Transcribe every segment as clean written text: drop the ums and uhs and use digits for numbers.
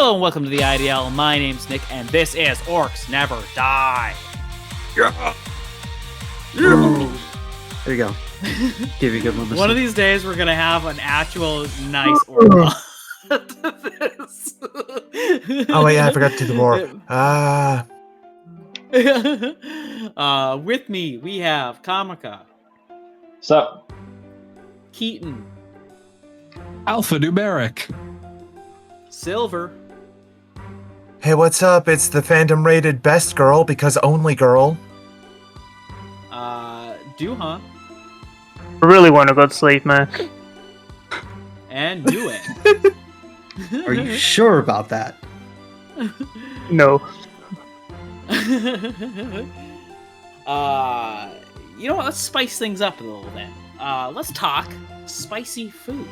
Hello and welcome to the IDL. My name's Nick, and this is Orcs Never Die. Yeah. There you go. Give you a good one. One of these days, we're gonna have an actual nice orc. Oh yeah, I forgot to do the more. With me, we have Kamaka. Sup? Keaton. Alphanumeric. Silver. Hey, what's up? It's the fandom-rated best girl because only girl. Duhon. I really want to go to sleep, man. And do it. Are you sure about that? No. You know what? Let's spice things up a little bit. Let's talk spicy food.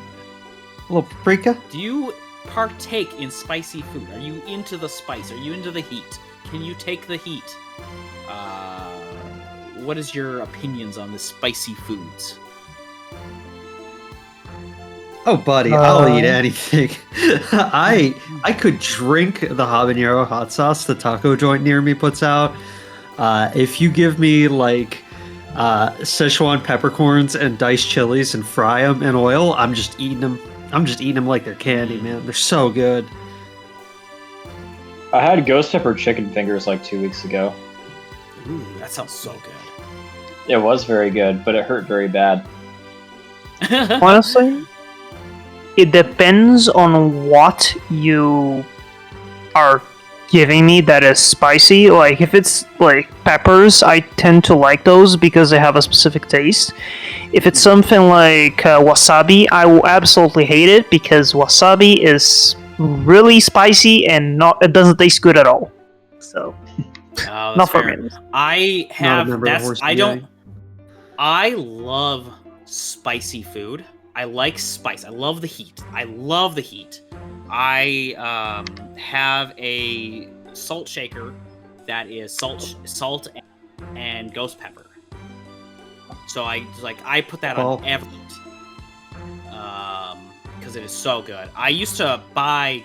A little paprika? Do you partake in spicy food? Are you into the spice? Are you into the heat? Can you take the heat? What is your opinions on the spicy foods? Oh, buddy, I'll eat anything. I could drink the habanero hot sauce the taco joint near me puts out. If you give me like Szechuan peppercorns and diced chilies and fry them in oil, I'm just eating them. I'm just eating them like they're candy, man. They're so good. I had ghost pepper chicken fingers like 2 weeks ago. Ooh, that sounds so good. It was very good, but it hurt very bad. Honestly, it depends on what you are giving me that is spicy. Like, if it's like peppers, I tend to like those because they have a specific taste. If it's something like wasabi, I will absolutely hate it because wasabi is really spicy and it doesn't taste good at all. So, not for me. I have I love spicy food. I like spice. I love the heat. I have a salt shaker that is salt and ghost pepper. So I put that on everything because it is so good. I used to buy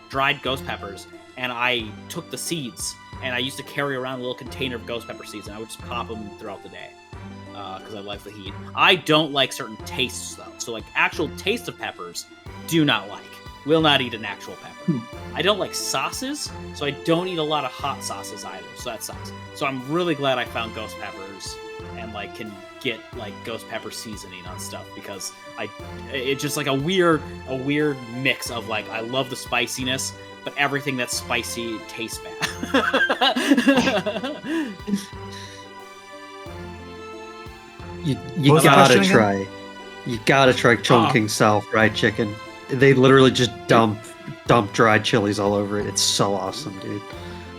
dried ghost peppers, and I took the seeds and I used to carry around a little container of ghost pepper seeds, and I would just pop them throughout the day. Because I like the heat. I don't like certain tastes, though. So, like, actual taste of peppers, do not like. Will not eat an actual pepper. I don't like sauces, so I don't eat a lot of hot sauces either. So that sucks. So I'm really glad I found ghost peppers and, like, can get, like, ghost pepper seasoning on stuff. Because it's just, like, a weird mix of, like, I love the spiciness, but everything that's spicy tastes bad. You gotta try. You gotta try Chongqing style fried chicken. They literally just dump dried chilies all over it. It's so awesome, dude.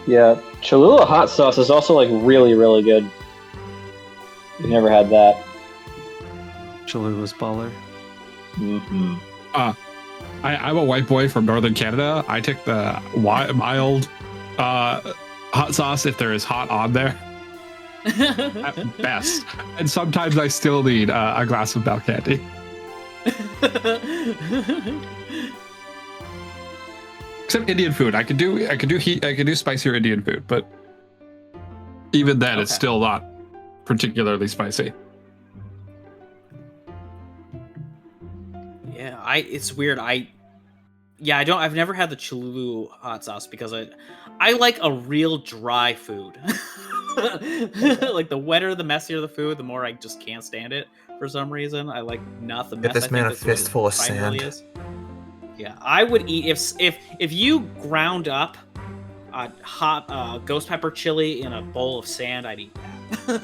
Yeah, Cholula hot sauce is also like really, really good. You never had that. Cholula's baller. Mm-hmm. I'm a white boy from northern Canada. I take the mild hot sauce if there is hot on there. At best, and sometimes I still need a glass of milk candy. Except Indian food, I could do heat. I could do spicier Indian food, but even then, it's still not particularly spicy. Yeah, it's weird. I've never had the Cholula hot sauce because I like a real dry food. Like, the wetter, the messier the food, the more I just can't stand it for some reason. I like not the mess. Get this man a fistful of sand. Is. Yeah, I would eat if you ground up a hot ghost pepper chili in a bowl of sand, I'd eat that.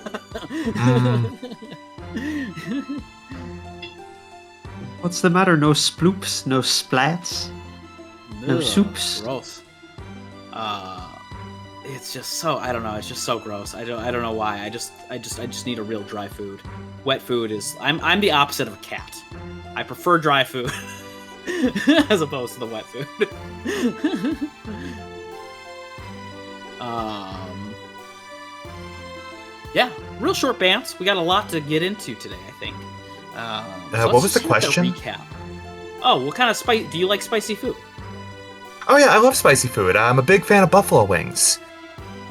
What's the matter? No sploops, no splats, no soups. Gross. It's just so, I don't know, it's just so gross. I don't know why. I just need a real dry food. Wet food is, I'm the opposite of a cat. I prefer dry food as opposed to the wet food. Yeah, real short bants. We got a lot to get into today, I think. What was the question? Recap. Oh, what kind of spice do you like? Spicy food? Oh yeah, I love spicy food. I'm a big fan of buffalo wings.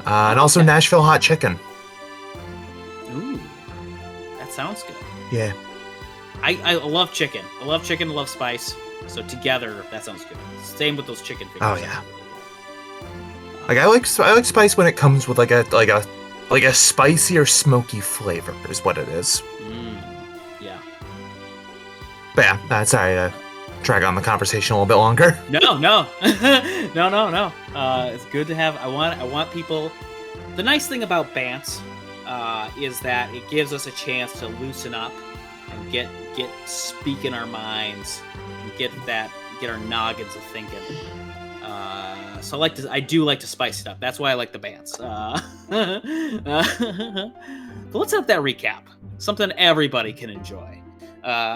And also Okay. Nashville hot chicken. Ooh, that sounds good. Yeah. I love chicken. I love chicken. I love spice. So together, that sounds good. Same with those chicken fingers. Oh, yeah. Like I like spice when it comes with like a spicy or smoky flavor is what it is. Yeah. But yeah, sorry to drag on the conversation a little bit longer. No. no. It's good to have. I want people. The nice thing about Bants is that it gives us a chance to loosen up and get speaking our minds and get our noggins of thinking. So I do like to spice it up. That's why I like the Bants. But let's have that recap. Something everybody can enjoy.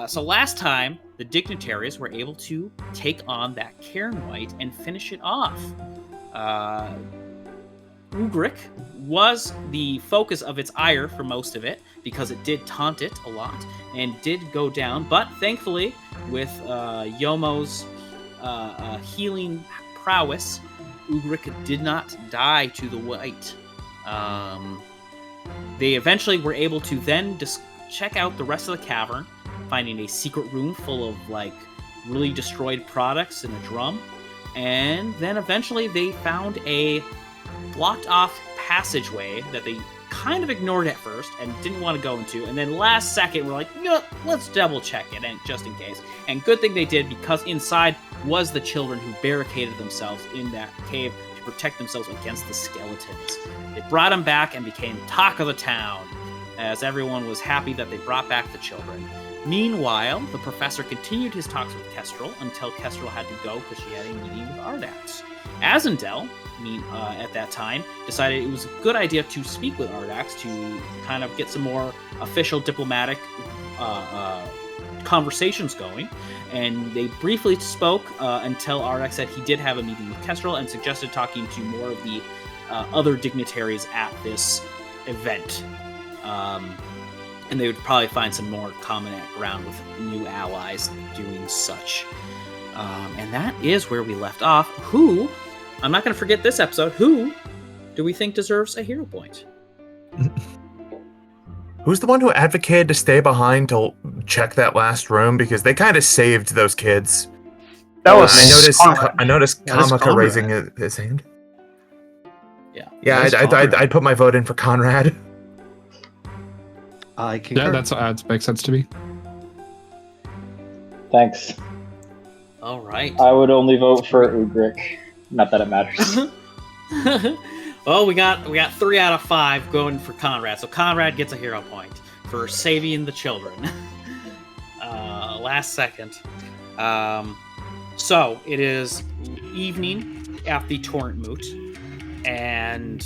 So last time, the Dignitaries were able to take on that Cairn White and finish it off. Ugrik was the focus of its ire for most of it, because it did taunt it a lot, and did go down, but thankfully, with Yomo's healing prowess, Ugrik did not die to the white. They eventually were able to then check out the rest of the cavern, finding a secret room full of really destroyed products in a drum, and then eventually they found a blocked off passageway that they kind of ignored at first and didn't want to go into, and then last second we're like, let's double check it, and just in case. And good thing they did, because inside was the children who barricaded themselves in that cave to protect themselves against the skeletons. They brought them back and became talk of the town, as everyone was happy that they brought back the children. Meanwhile, the professor continued his talks with Kestrel until Kestrel had to go because she had a meeting with Ardax. Azendel, at that time, decided it was a good idea to speak with Ardax to kind of get some more official diplomatic conversations going. And they briefly spoke until Ardax said he did have a meeting with Kestrel and suggested talking to more of the other dignitaries at this event. And they would probably find some more common ground with new allies doing such. And that is where we left off. Who, I'm not going to forget this episode, who do we think deserves a hero point? Who's the one who advocated to stay behind to check that last room? Because they kind of saved those kids. That was I noticed That was Kamaka Conrad. raising his hand. Yeah. Yeah, That was I'd Conrad. put my vote in for Conrad. I concur. Yeah, that makes sense to me. Thanks. All right. I would only vote for Ugrik. Not that it matters. Well, we got 3 out of 5 going for Conrad, so Conrad gets a hero point for saving the children. Last second. So it is evening at the Torrent Moot, and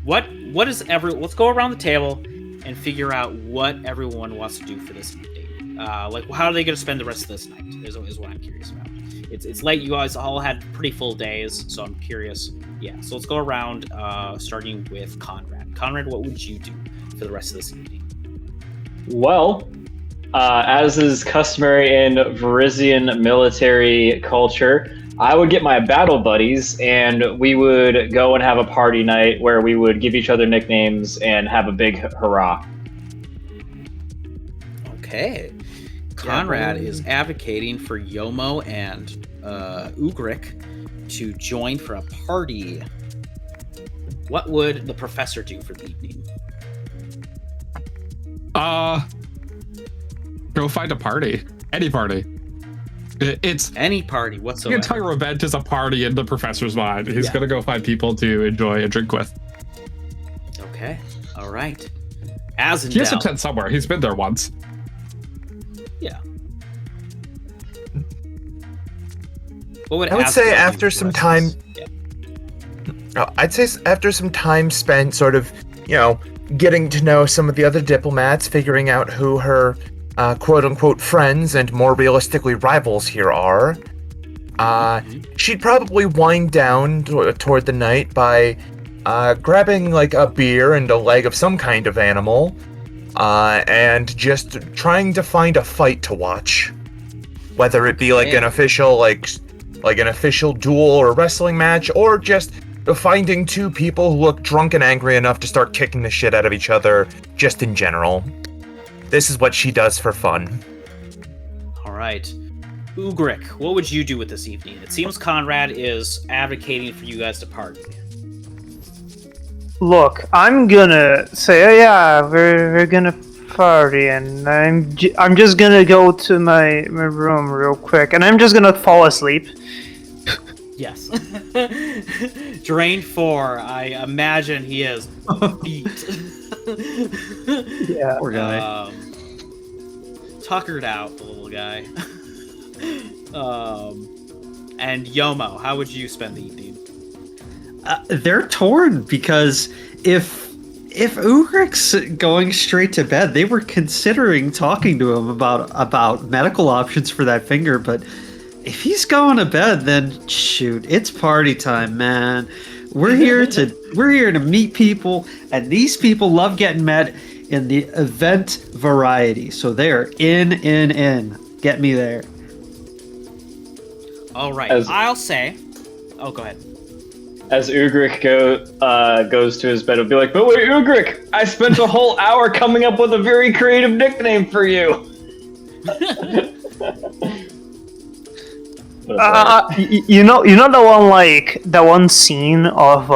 what is let's go around the table and figure out what everyone wants to do for this evening. How are they going to spend the rest of this night? Is what I'm curious about. It's late. You guys all had pretty full days, so I'm curious. Yeah, so let's go around, starting with Conrad. Conrad, what would you do for the rest of this evening? Well, as is customary in Verizian military culture, I would get my battle buddies and we would go and have a party night where we would give each other nicknames and have a big hurrah. Okay. Conrad is advocating for Yomo and Ugrik to join for a party. What would the professor do for the evening? Go find a party. Any party. It's Any party the whatsoever. entire event is a party in the professor's mind. He's Yeah. gonna go find people to enjoy and drink with. Okay. All right. He has a Azendel. tent somewhere. He's been there once. Yeah. What would I would say Azendel do after for some the rest of time- this? Yeah. I'd say after some time spent sort of, getting to know some of the other diplomats, figuring out who her quote-unquote friends and more realistically rivals here are, she'd probably wind down toward the night by grabbing a beer and a leg of some kind of animal, and just trying to find a fight to watch. whether it be like an official like an official duel or wrestling match, or just finding two people who look drunk and angry enough to start kicking the shit out of each other, just in general. This is what she does for fun. All right. Ugrik, what would you do with this evening? It seems Conrad is advocating for you guys to party. Look, I'm gonna say, oh yeah, we're gonna party, and I'm just gonna go to my room real quick, and I'm just gonna fall asleep. Yes. Drained 4. I imagine he is beat. Yeah. Poor guy. Tuckered out, the little guy. And Yomo, how would you spend the evening? They're torn because if Ugrik's going straight to bed, they were considering talking to him about medical options for that finger, but if he's going to bed, then shoot, it's party time, man. We're here to meet people, and these people love getting met in the event variety. So they are in. Get me there. All right. I'll say. Oh, go ahead. As Ugrik goes to his bed, he'll be like, "But wait, Ugrik, I spent a whole hour coming up with a very creative nickname for you." You know the one scene of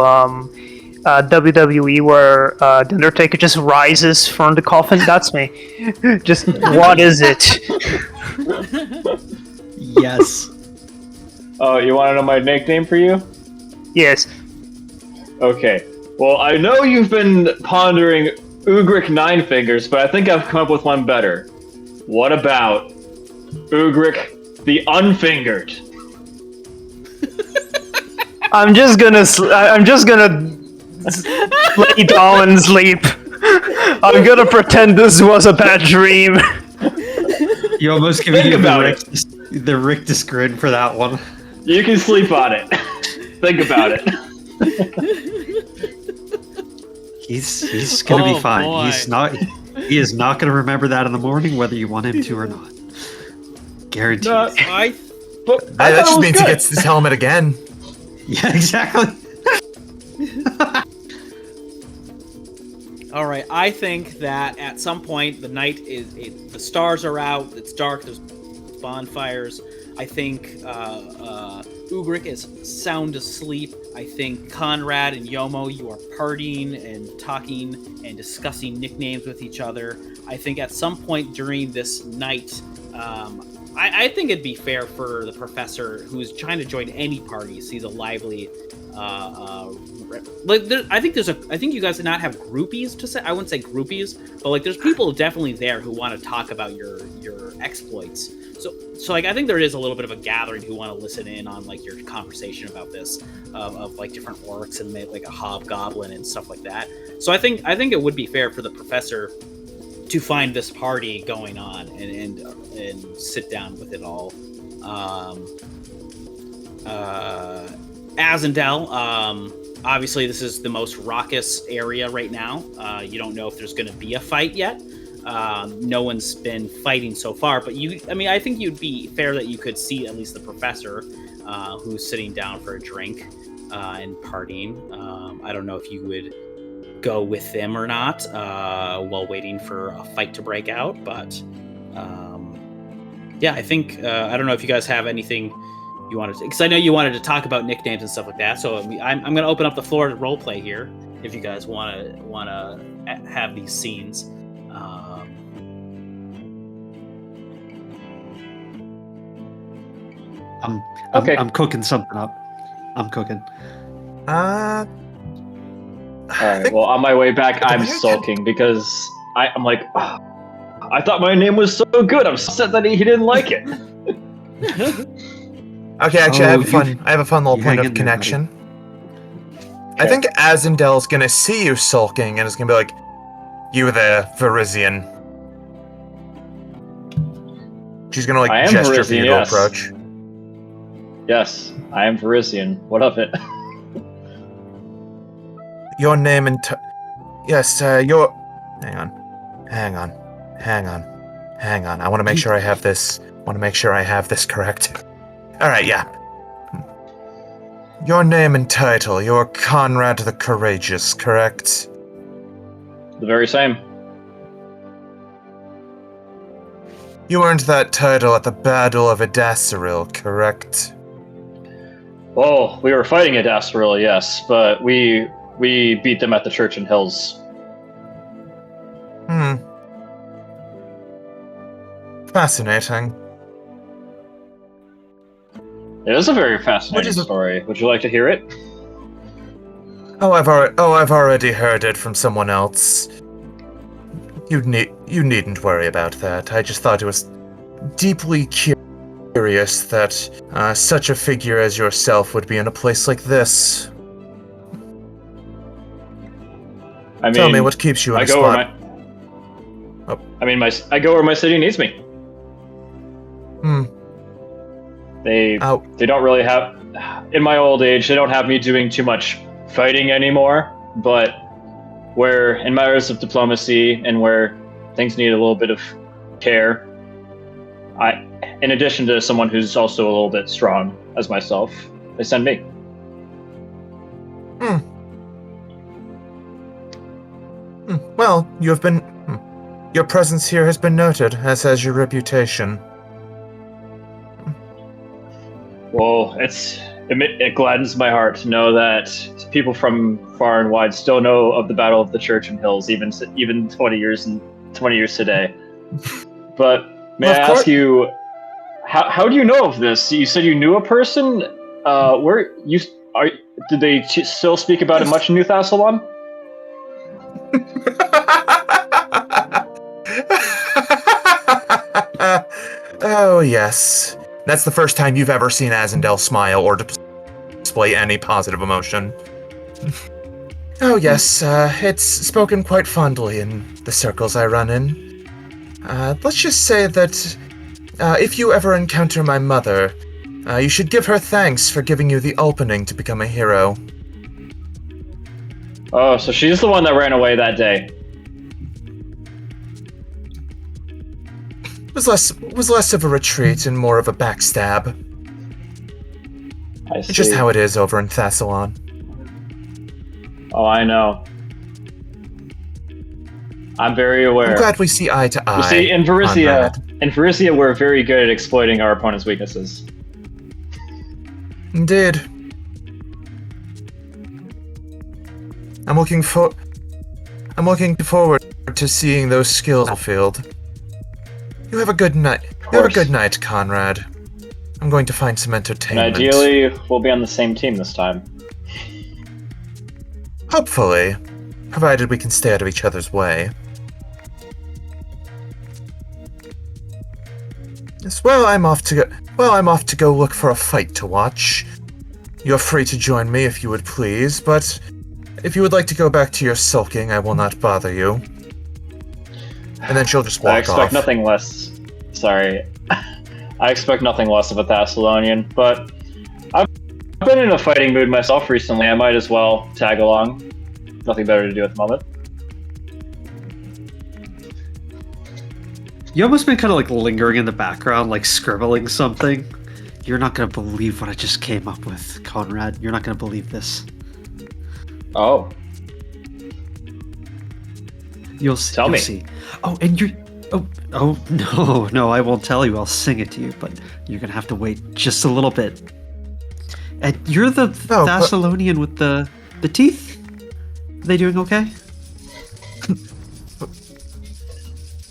WWE where the Undertaker just rises from the coffin? That's me. Just what is it? Yes. Oh, you want to know my nickname for you? Yes. Okay. Well, I know you've been pondering Ugrik Nine Fingers, but I think I've come up with one better. What about Ugrik the Unfingered? I'm just gonna lay down and sleep. I'm gonna pretend this was a bad dream. You almost giving you the rictus grin for that one. You can sleep on it. Think about it. He's gonna be fine. Boy. He is not gonna remember that in the morning, whether you want him to or not. Guaranteed. I That just means he gets this helmet again. Yeah, exactly. All right, I think that at some point the night the stars are out, it's dark, there's bonfires. I think Ugrik is sound asleep. I think Conrad and Yomo, you are partying and talking and discussing nicknames with each other. I think at some point during this night, I think it'd be fair for the professor, who's trying to join any party, sees a lively. I think you guys did not have groupies to say. I wouldn't say groupies, but like there's people definitely there who want to talk about your exploits. So like I think there is a little bit of a gathering who want to listen in on like your conversation about this of like different orcs and maybe like a hobgoblin and stuff like that. So I think it would be fair for the professor to find this party going on and sit down with it all. Azendel, obviously this is the most raucous area right now. You don't know if there's going to be a fight yet. No one's been fighting so far, but I think you'd be fair that you could see at least the professor, who's sitting down for a drink and partying. I don't know if you would go with them or not while waiting for a fight to break out, but yeah, I think I don't know if you guys have anything you wanted to, because I know you wanted to talk about nicknames and stuff like that. So I'm going to open up the floor to roleplay here if you guys want to have these scenes. I'm cooking something up. I'm cooking. All right. Well, on my way back, I'm sulking because I'm like, oh, I thought my name was so good. I'm upset that he didn't like it. Okay, actually, I have a fun little point of connection. Okay. I think Azendel's gonna see you sulking and is gonna be like, "You there, Verizian." She's gonna like gesture Verizian, for you to approach. Yes, I am Verizian. What of it? Your name and yes, your. Hang on. I want to make sure I have this Want to make sure I have this correct. All right, yeah. Your name and title. You're Conrad the Courageous, correct? The very same. You earned that title at the Battle of Edasseril, correct? Well, we were fighting Edasseril, yes, but we beat them at the Church and Hills. Fascinating. It is a very fascinating What is story. Would you like to hear it? Oh, I've already heard it from someone else. You needn't worry about that. I just thought it was deeply curious that such a figure as yourself would be in a place like this. I mean, Tell me what keeps you in I a go spot. I go where my city needs me. They don't really have, in my old age, they don't have me doing too much fighting anymore, but where in matters of diplomacy and where things need a little bit of care, in addition to someone who's also a little bit strong as myself, they send me. Well, you have been... Your presence here has been noted, as has your reputation. Well, it gladdens my heart to know that people from far and wide still know of the Battle of the Church and Hills, even 20 years today. But may I ask you, how do you know of this? You said you knew a person. Did they still speak about it much in New Thassalon? Oh yes. That's the first time you've ever seen Azendel smile or display any positive emotion. Oh yes, it's spoken quite fondly in the circles I run in. Let's just say that if you ever encounter my mother, you should give her thanks for giving you the opening to become a hero. Oh, so she's the one that ran away that day. Was less of a retreat and more of a backstab. I see. It's just how it is over in Thassalon. Oh, I know. I'm very aware. I'm glad we see eye to eye. You see, in Conrad. Varisia, we're very good at exploiting our opponent's weaknesses. Indeed. I'm looking forward to seeing those skills on the field. You have a good night. You have a good night, Conrad. I'm going to find some And entertainment. ideally, we'll be on the same team this time. Hopefully, provided we can stay out of each other's way. Yes, I'm off to go look for a fight to watch. You're free to join me if you would please, but if you would like to go back to your sulking, I will not bother you. And then she'll just walk off. I expect nothing less. Sorry. I expect nothing less of a Thessalonian, but I've been in a fighting mood myself recently. I might as well tag along. Nothing better to do at the moment. You almost been kind of like lingering in the background, like scribbling something. You're not going to believe what I just came up with, Conrad. You're not going to believe this. Oh. You'll see. Tell me. See. Oh, and you're... Oh, no, I won't tell you. I'll sing it to you, but you're going to have to wait just a little bit. And you're the Thessalonian with the teeth? Are they doing okay?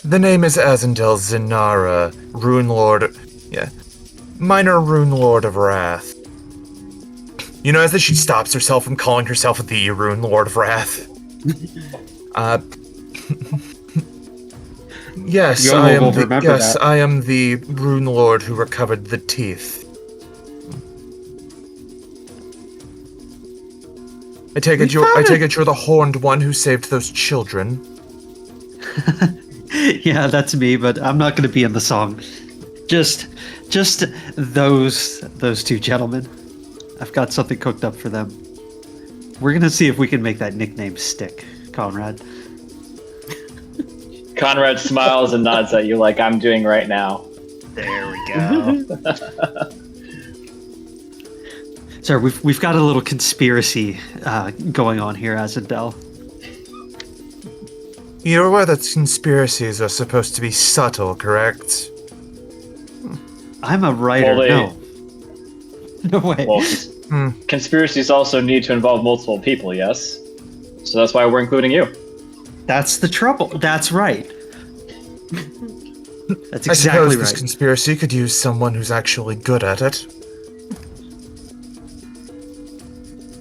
The name is Azendel Zinara, Rune Lord... Yeah. Minor Rune Lord of Wrath. You know, as she stops herself from calling herself the Rune Lord of Wrath. Yes, Yomo I am the Rune Lord who recovered the teeth. I take it you're the horned one who saved those children. Yeah, that's me, but I'm not going to be in the song. Just those two gentlemen. I've got something cooked up for them. We're going to see if we can make that nickname stick, Conrad. Conrad smiles and nods at you like I'm doing right now. There we go. Sorry, we've got a little conspiracy going on here, Azendel. You're aware that conspiracies are supposed to be subtle, correct? I'm a writer. Well, No way. Well, conspiracies also need to involve multiple people, yes? So that's why we're including you. That's the trouble. That's right. That's I exactly suppose this right. conspiracy could use someone who's actually good at it.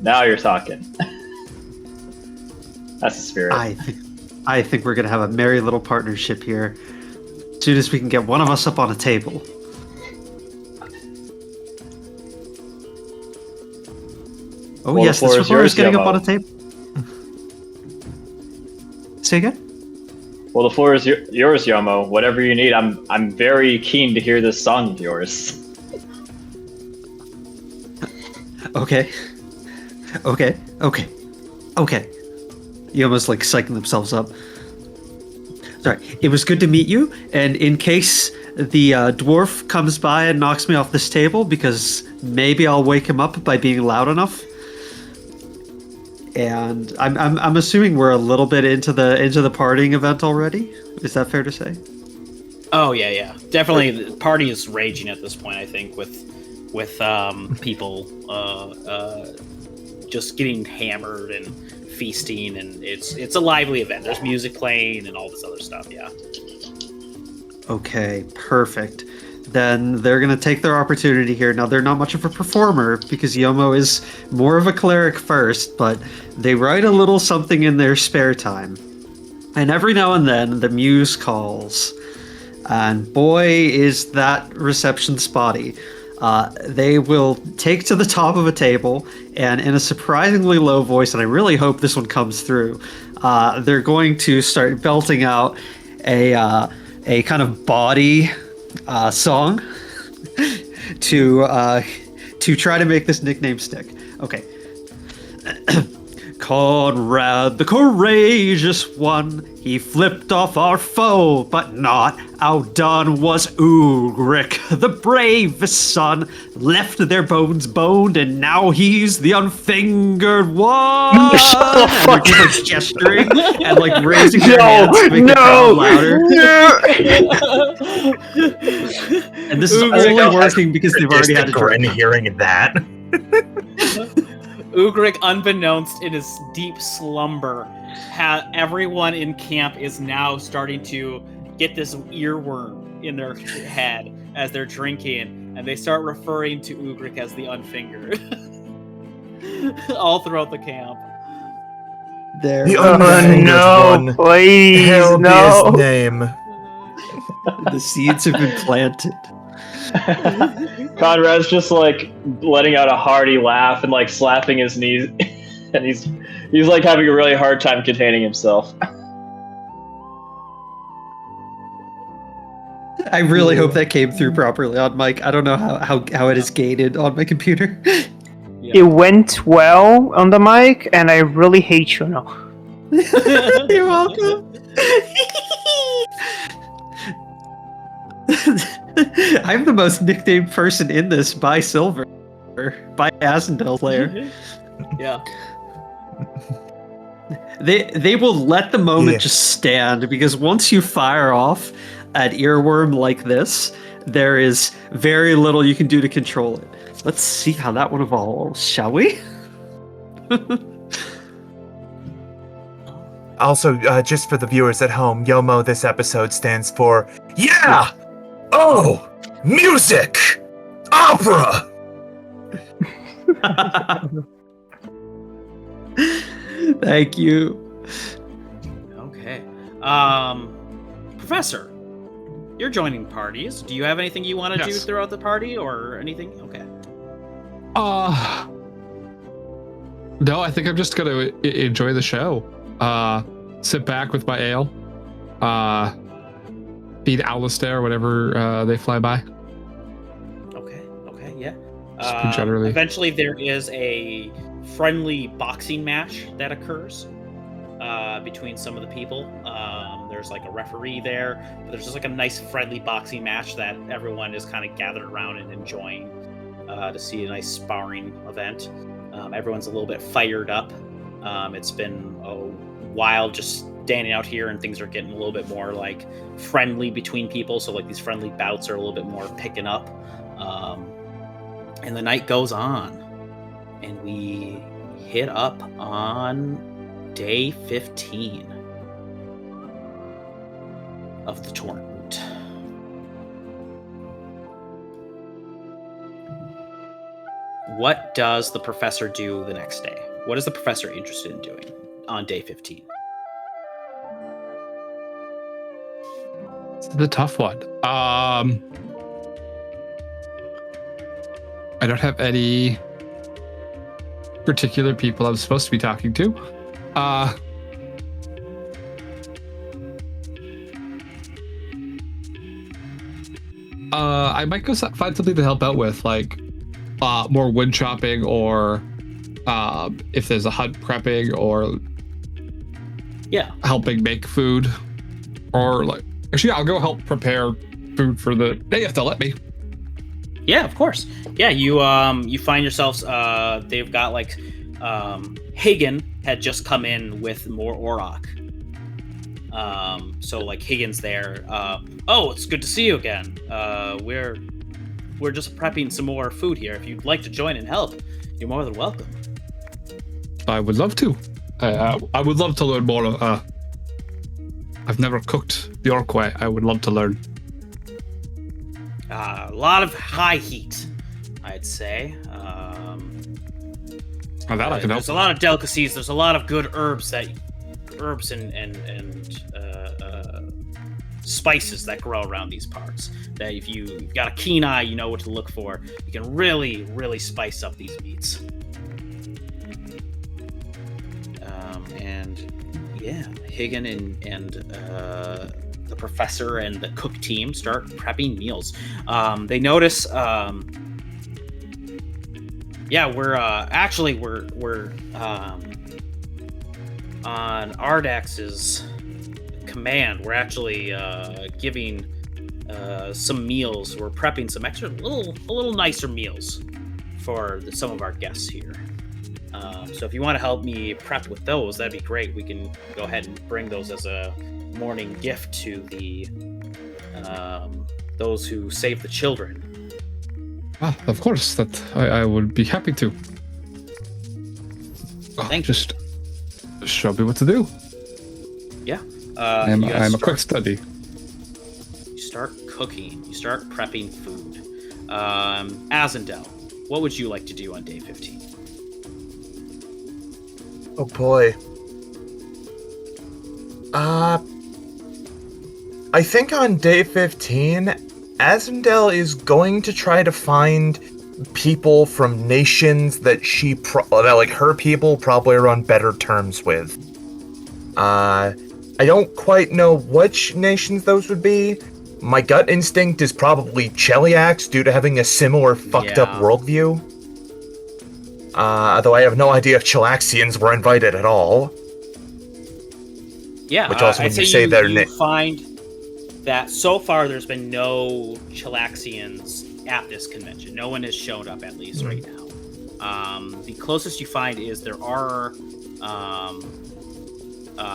Now you're talking. That's the spirit. I think we're gonna have a merry little partnership here. As soon as we can get one of us up on a table. Oh Well, yes, the this floor is reporter is yours, getting up Yomo. on a table. Say again? Well, the floor is yours, Yomo. Whatever you need, I'm very keen to hear this song of yours. Okay. You almost like psyching themselves up. Sorry, it was good to meet you, and in case the dwarf comes by and knocks me off this table, because maybe I'll wake him up by being loud enough. And I'm assuming we're a little bit into the partying event already. Is that fair to say? Oh yeah. Definitely, the party is raging at this point. I think with people just getting hammered and feasting, and it's a lively event. There's music playing and all this other stuff. Yeah. Okay, perfect. Then they're going to take their opportunity here. Now, they're not much of a performer because Yomo is more of a cleric first, but they write a little something in their spare time. And every now and then, the muse calls. And boy, is that reception spotty. They will take to the top of a table, and in a surprisingly low voice, and I really hope this one comes through, they're going to start belting out a kind of body song to try to make this nickname stick. Okay. Conrad, the courageous one, he flipped off our foe, but not outdone was Ugrik, the bravest son, left their bones boned, and now he's the unfingered one. Shut the fuck And they're just, like, gesturing and like raising their hands to make the crowd louder. And this is only working because they've already had a grin drink. hearing that. Ugrik, unbeknownst in his deep slumber, everyone in camp is now starting to get this earworm in their head as they're drinking, and they start referring to Ugrik as the unfingered. All throughout the camp. There. The Oh unfingered no! one. Please, Hail be no! his name. The seeds have been planted. Conrad's just like letting out a hearty laugh and like slapping his knees, and he's like having a really hard time containing himself. I really hope that came through properly on mic. I don't know how it is gated on my computer. It went well on the mic, and I really hate you now. You're welcome. I'm the most nicknamed person in this by Silver, by Azendel player. Yeah. They will let the moment Yeah. just stand, because once you fire off an earworm like this, there is very little you can do to control it. Let's see how that one evolves, shall we? Also, just for the viewers at home, Yomo this episode stands for Yeah! Oh! Music! Opera! Thank you. Okay. Professor, you're joining parties. Do you have anything you want to do Yes. throughout the party or anything? Okay. No, I think I'm just gonna enjoy the show. Sit back with my ale. Feed Alistair whenever they fly by. Okay, yeah. Just generally. Eventually, there is a friendly boxing match that occurs between some of the people. There's like a referee there, but there's just like a nice friendly boxing match that everyone is kind of gathered around and enjoying to see a nice sparring event. Everyone's a little bit fired up. It's been a while just standing out here, and things are getting a little bit more like friendly between people. So like these friendly bouts are a little bit more picking up. And the night goes on, and we hit up on day 15 of the tournament. What does the professor do the next day? What is the professor interested in doing on day 15? It's the tough one. I don't have any particular people I'm supposed to be talking to. I might go find something to help out with, like more wood chopping, or if there's a hunt prepping, or helping make food, or like actually I'll go help prepare food for the day if they'll let me. Yeah, of course. Yeah, you find yourselves. They've got like Hagen had just come in with more Orok. So like Hagen's there. Oh, it's good to see you again. We're just prepping some more food here. If you'd like to join and help, you're more than welcome. I would love to. I would love to learn more. I've never cooked the Orc way. I would love to learn. A lot of high heat, I'd say. I can help. There's a lot of delicacies. There's a lot of good herbs and spices that grow around these parts. That if you've got a keen eye, you know what to look for. You can really, really spice up these meats. Hagen and the professor and the cook team start prepping meals. They notice, we're on Ardax's command. We're actually giving some meals. We're prepping some extra, a little nicer meals for some of our guests here. So if you want to help me prep with those, that'd be great. We can go ahead and bring those as a morning gift to the those who save the children. Of course, that I would be happy to. Thank you. Just show me what to do. Yeah. I'm a quick study. You start cooking. You start prepping food. Azendel, what would you like to do on day 15? Oh boy. I think on day 15, Azendel is going to try to find people from nations that her people probably are on better terms with. I don't quite know which nations those would be. My gut instinct is probably Cheliax due to having a similar fucked up worldview. Though I have no idea if Chelaxians were invited at all. Yeah, which also when you say their name, find that so far there's been no Chelaxians at this convention. No one has showed up, at least right now. The closest you find is there are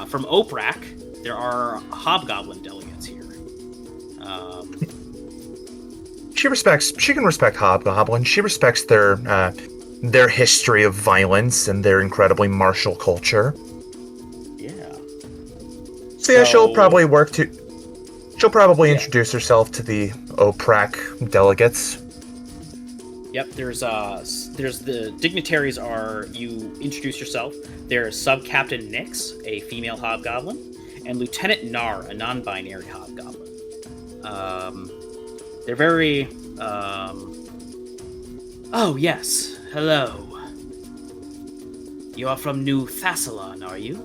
from Oprak. There are Hobgoblin delegates here. She can respect Hobgoblin. She respects their history of violence and their incredibly martial culture. Yeah. So yeah, she'll probably introduce herself to the Oprak delegates. Yep, there's the dignitaries are, you introduce yourself. There's Sub-Captain Nix, a female hobgoblin, and Lieutenant Nar, a non-binary hobgoblin. They're very, oh yes, hello. You are from New Thassalon, are you?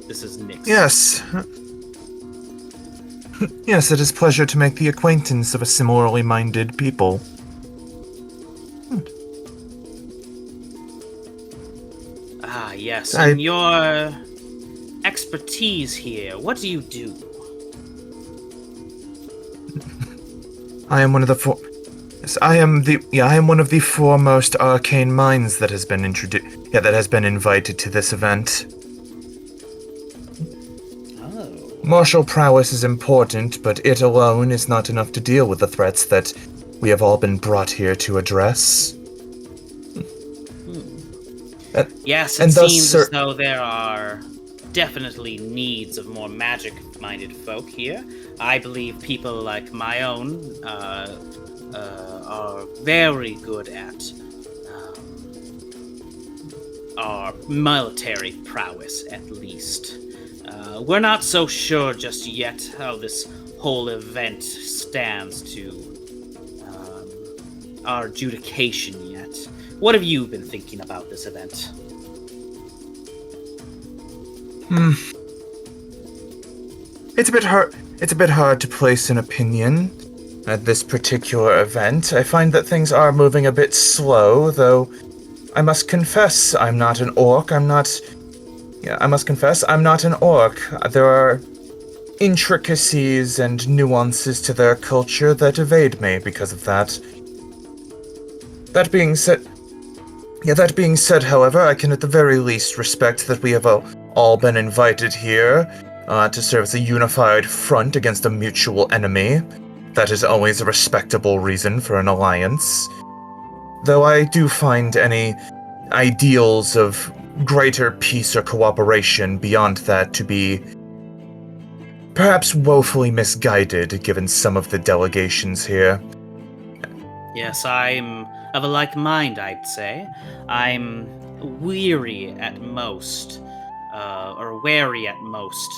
This is Nix. Yes. Yes, it is a pleasure to make the acquaintance of a similarly minded people. Ah, yes. In your expertise here? What do you do? I am one of the I am one of the foremost arcane minds that has been that has been invited to this event. Oh. Martial prowess is important, but it alone is not enough to deal with the threats that we have all been brought here to address. Yes, and it thus, seems as though there are definitely needs of more magic-minded folk here. I believe people like my own are very good at our military prowess, at least. We're not so sure just yet how this whole event stands to our adjudication yet. What have you been thinking about this event? It's a bit hard to place an opinion at this particular event. I find that things are moving a bit slow, though I must confess I'm not an orc. I must confess I'm not an orc. There are intricacies and nuances to their culture that evade me because of that. That being said, however, I can at the very least respect that we have all been invited here to serve as a unified front against a mutual enemy. That is always a respectable reason for an alliance. Though I do find any ideals of greater peace or cooperation beyond that to be perhaps woefully misguided given some of the delegations here. Yes, I'm of a like mind, I'd say. I'm weary at most, or wary at most,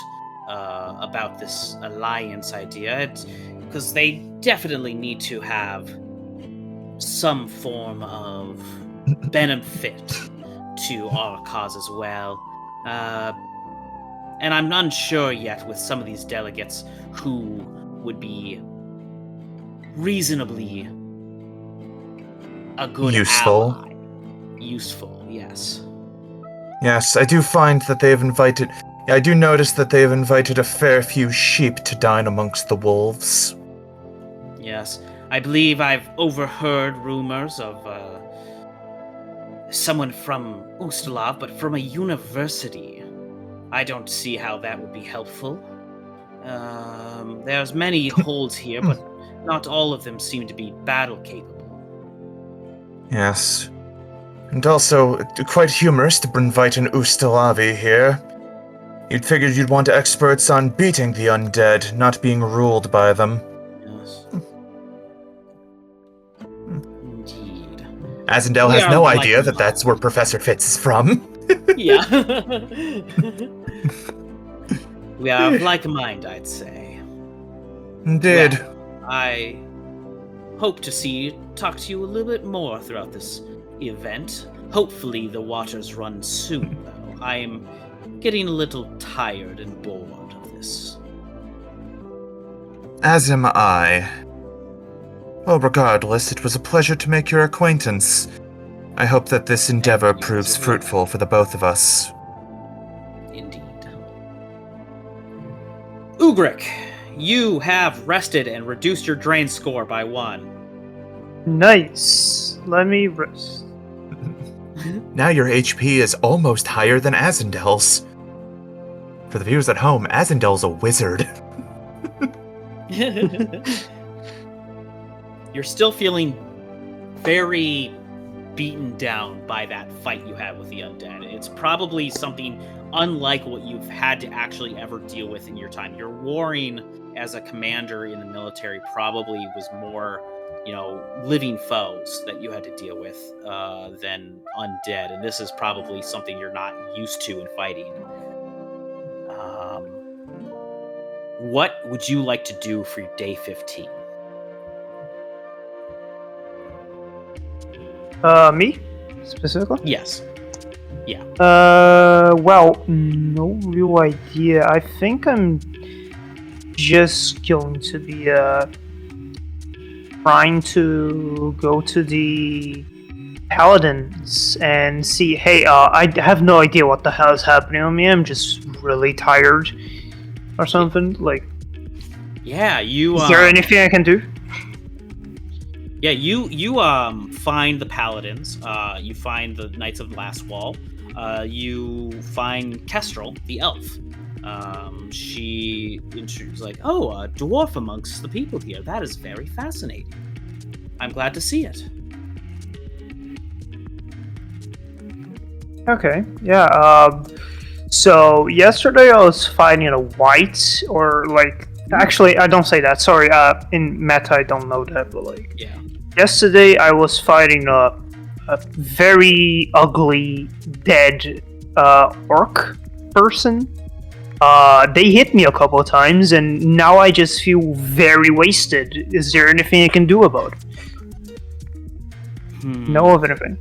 about this alliance idea, because they definitely need to have some form of benefit to our cause as well. And I'm unsure yet with some of these delegates who would be reasonably a good useful ally. Useful, yes. Yes, I do notice that they have invited a fair few sheep to dine amongst the wolves. Yes, I believe I've overheard rumors of someone from Ustalav, but from a university. I don't see how that would be helpful. There's many holds here, but not all of them seem to be battle capable. Yes. And also, quite humorous to invite an Ustalavi here. You'd figured you'd want experts on beating the undead, not being ruled by them. Yes. Indeed. Azendel has no idea that that's where Professor Fitz is from. Yeah. We are of like mind, I'd say. Indeed. Well, I hope to talk to you a little bit more throughout this event. Hopefully the waters run soon, though. I am getting a little tired and bored of this. As am I. Well, regardless, it was a pleasure to make your acquaintance. I hope that this endeavor proves fruitful for the both of us. Indeed. Ugrik, you have rested and reduced your drain score by 1. Nice. Let me rest. Now your HP is almost higher than Azendel's. For the viewers at home, Azendel's a wizard. You're still feeling very beaten down by that fight you had with the undead. It's probably something unlike what you've had to actually ever deal with in your time. Your warring as a commander in the military probably was more, living foes that you had to deal with than undead, and this is probably something you're not used to in fighting. What would you like to do for your day 15? Me? Specifically? Yes. Yeah. Well, no real idea. I think I'm just going to be, trying to go to the Paladins and see, hey, I have no idea what the hell is happening with me. I'm just really tired or something. Like, Yeah, you. is there anything I can do? Yeah, you find the paladins. You find the Knights of the Last Wall. You find Kestrel, the elf. She's like, "Oh, a dwarf amongst the people here. That is very fascinating. I'm glad to see it." Okay, yeah. So yesterday I was fighting a white, or like, actually I don't say that. Sorry. In meta I don't know that, but like, Yeah. yesterday I was fighting a very ugly dead orc person. They hit me a couple of times, and now I just feel very wasted. Is there anything I can do about it? Know of anything?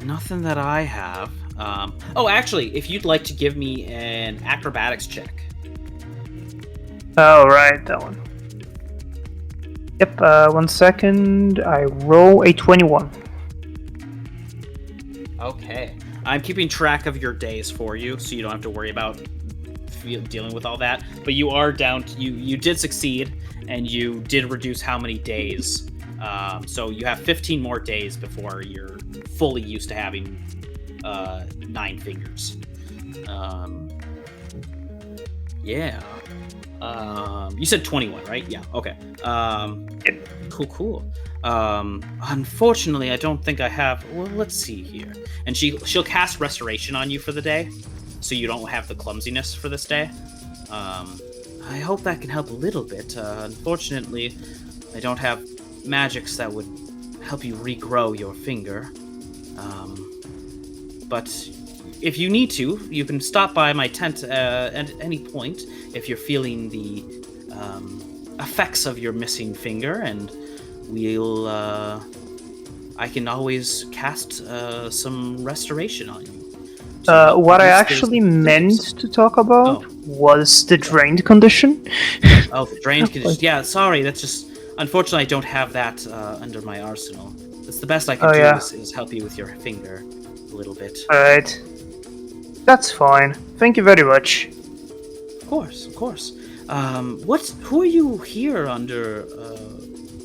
Nothing that I have. Oh, actually, if you'd like to give me an acrobatics check. Oh, right, that one. Yep, 1 second. I roll a 21. Okay. I'm keeping track of your days for you, so you don't have to worry about dealing with all that. But you are down to, you did succeed, and you did reduce how many days. So you have 15 more days before you're fully used to having 9 fingers. Yeah. You said 21, right? Yeah, okay. Cool. Unfortunately, I don't think I have... Well, let's see here. And she'll cast Restoration on you for the day, so you don't have the clumsiness for this day. I hope that can help a little bit. Unfortunately, I don't have magics that would help you regrow your finger. But if you need to, you can stop by my tent at any point if you're feeling the effects of your missing finger, and I can always cast some restoration on you. What I actually meant to talk about was the drained condition. Oh, the drained condition. Yeah, sorry, that's just... Unfortunately, I don't have that under my arsenal. That's the best I can do is help you with your finger a little bit. Alright. That's fine. Thank you very much. Of course. Who are you here under?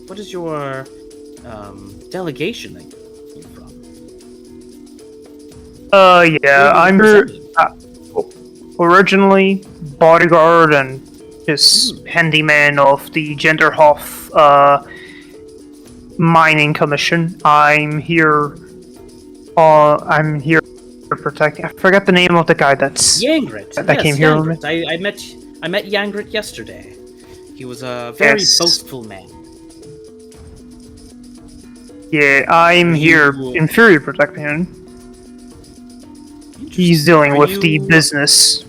What is your delegation that you're from? Yeah, I'm originally bodyguard and just handyman of the Genderhoff mining commission. I'm here protecting. I forgot the name of the guy that's Yangrit. That came here with me. I met Yangrit yesterday. He was a very boastful man. Yeah, I'm here in theory protecting him. He's dealing with the business.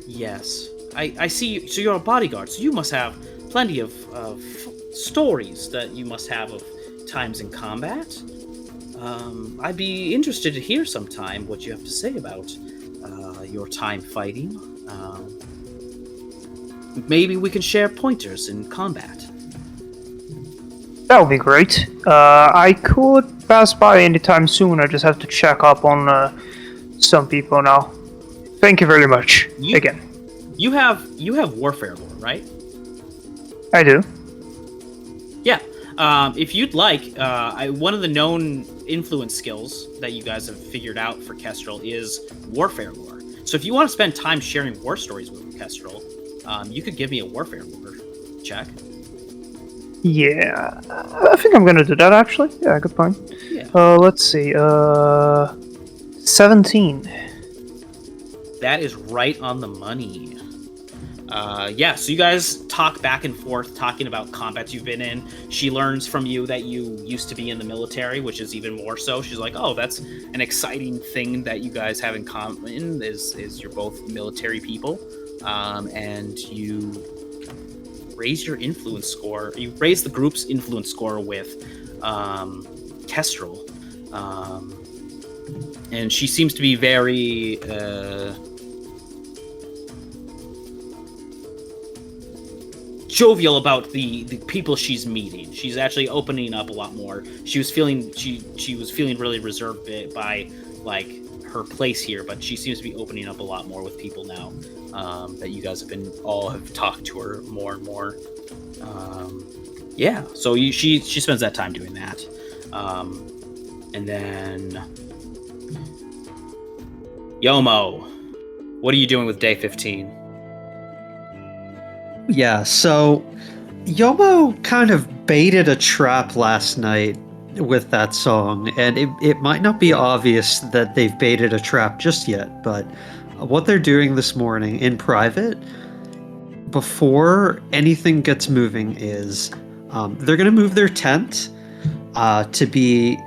Yes. I see. So you're a bodyguard, so you must have plenty of stories that you must have of times in combat. I'd be interested to hear sometime what you have to say about your time fighting. Maybe we can share pointers in combat. That would be great. I could pass by anytime soon. I just have to check up on some people now. Thank you very much. Again. You have warfare lore, right? I do. Yeah. If you'd like, one of the known influence skills that you guys have figured out for Kestrel is warfare lore. So if you want to spend time sharing war stories with Kestrel, you could give me a warfare lore check. Yeah, I think I'm gonna do that actually. Yeah, good point. Yeah. Let's see. 17. That is right on the money. Yeah, so you guys talk back and forth, talking about combats you've been in. She learns from you that you used to be in the military, which is even more so. She's like, oh, that's an exciting thing that you guys have in common, is you're both military people. And you raise your influence score. You raise the group's influence score with Kestrel. And she seems to be very... jovial about the people she's meeting. She's actually opening up a lot more. She was feeling really reserved by like her place here, but she seems to be opening up a lot more with people now. That you guys have talked to her more and more. Yeah, so she spends that time doing that. And then Yomo, what are you doing with day 15? Yeah, so Yomo kind of baited a trap last night with that song, and it might not be obvious that they've baited a trap just yet, but what they're doing this morning in private, before anything gets moving, is they're going to move their tent to be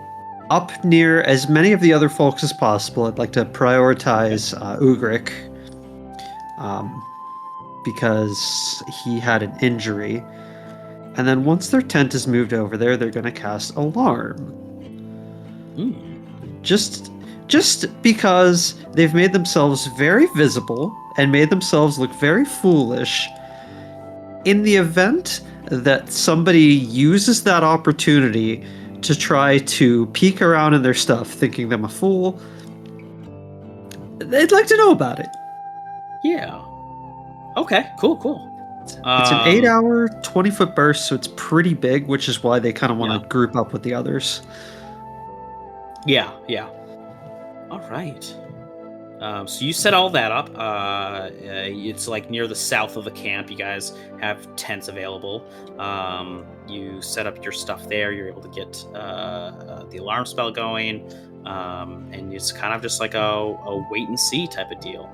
up near as many of the other folks as possible. I'd like to prioritize Ugrik, because he had an injury. And then once their tent is moved over there, they're going to cast Alarm. Just because they've made themselves very visible and made themselves look very foolish. In the event that somebody uses that opportunity to try to peek around in their stuff, thinking them a fool, they'd like to know about it. Yeah. Okay, cool. It's an 8-hour, 20-foot burst, so it's pretty big, which is why they kind of want to group up with the others. Yeah. All right. So you set all that up. It's like near the south of the camp. You guys have tents available. You set up your stuff there. You're able to get the alarm spell going, and it's kind of just like a wait and see type of deal.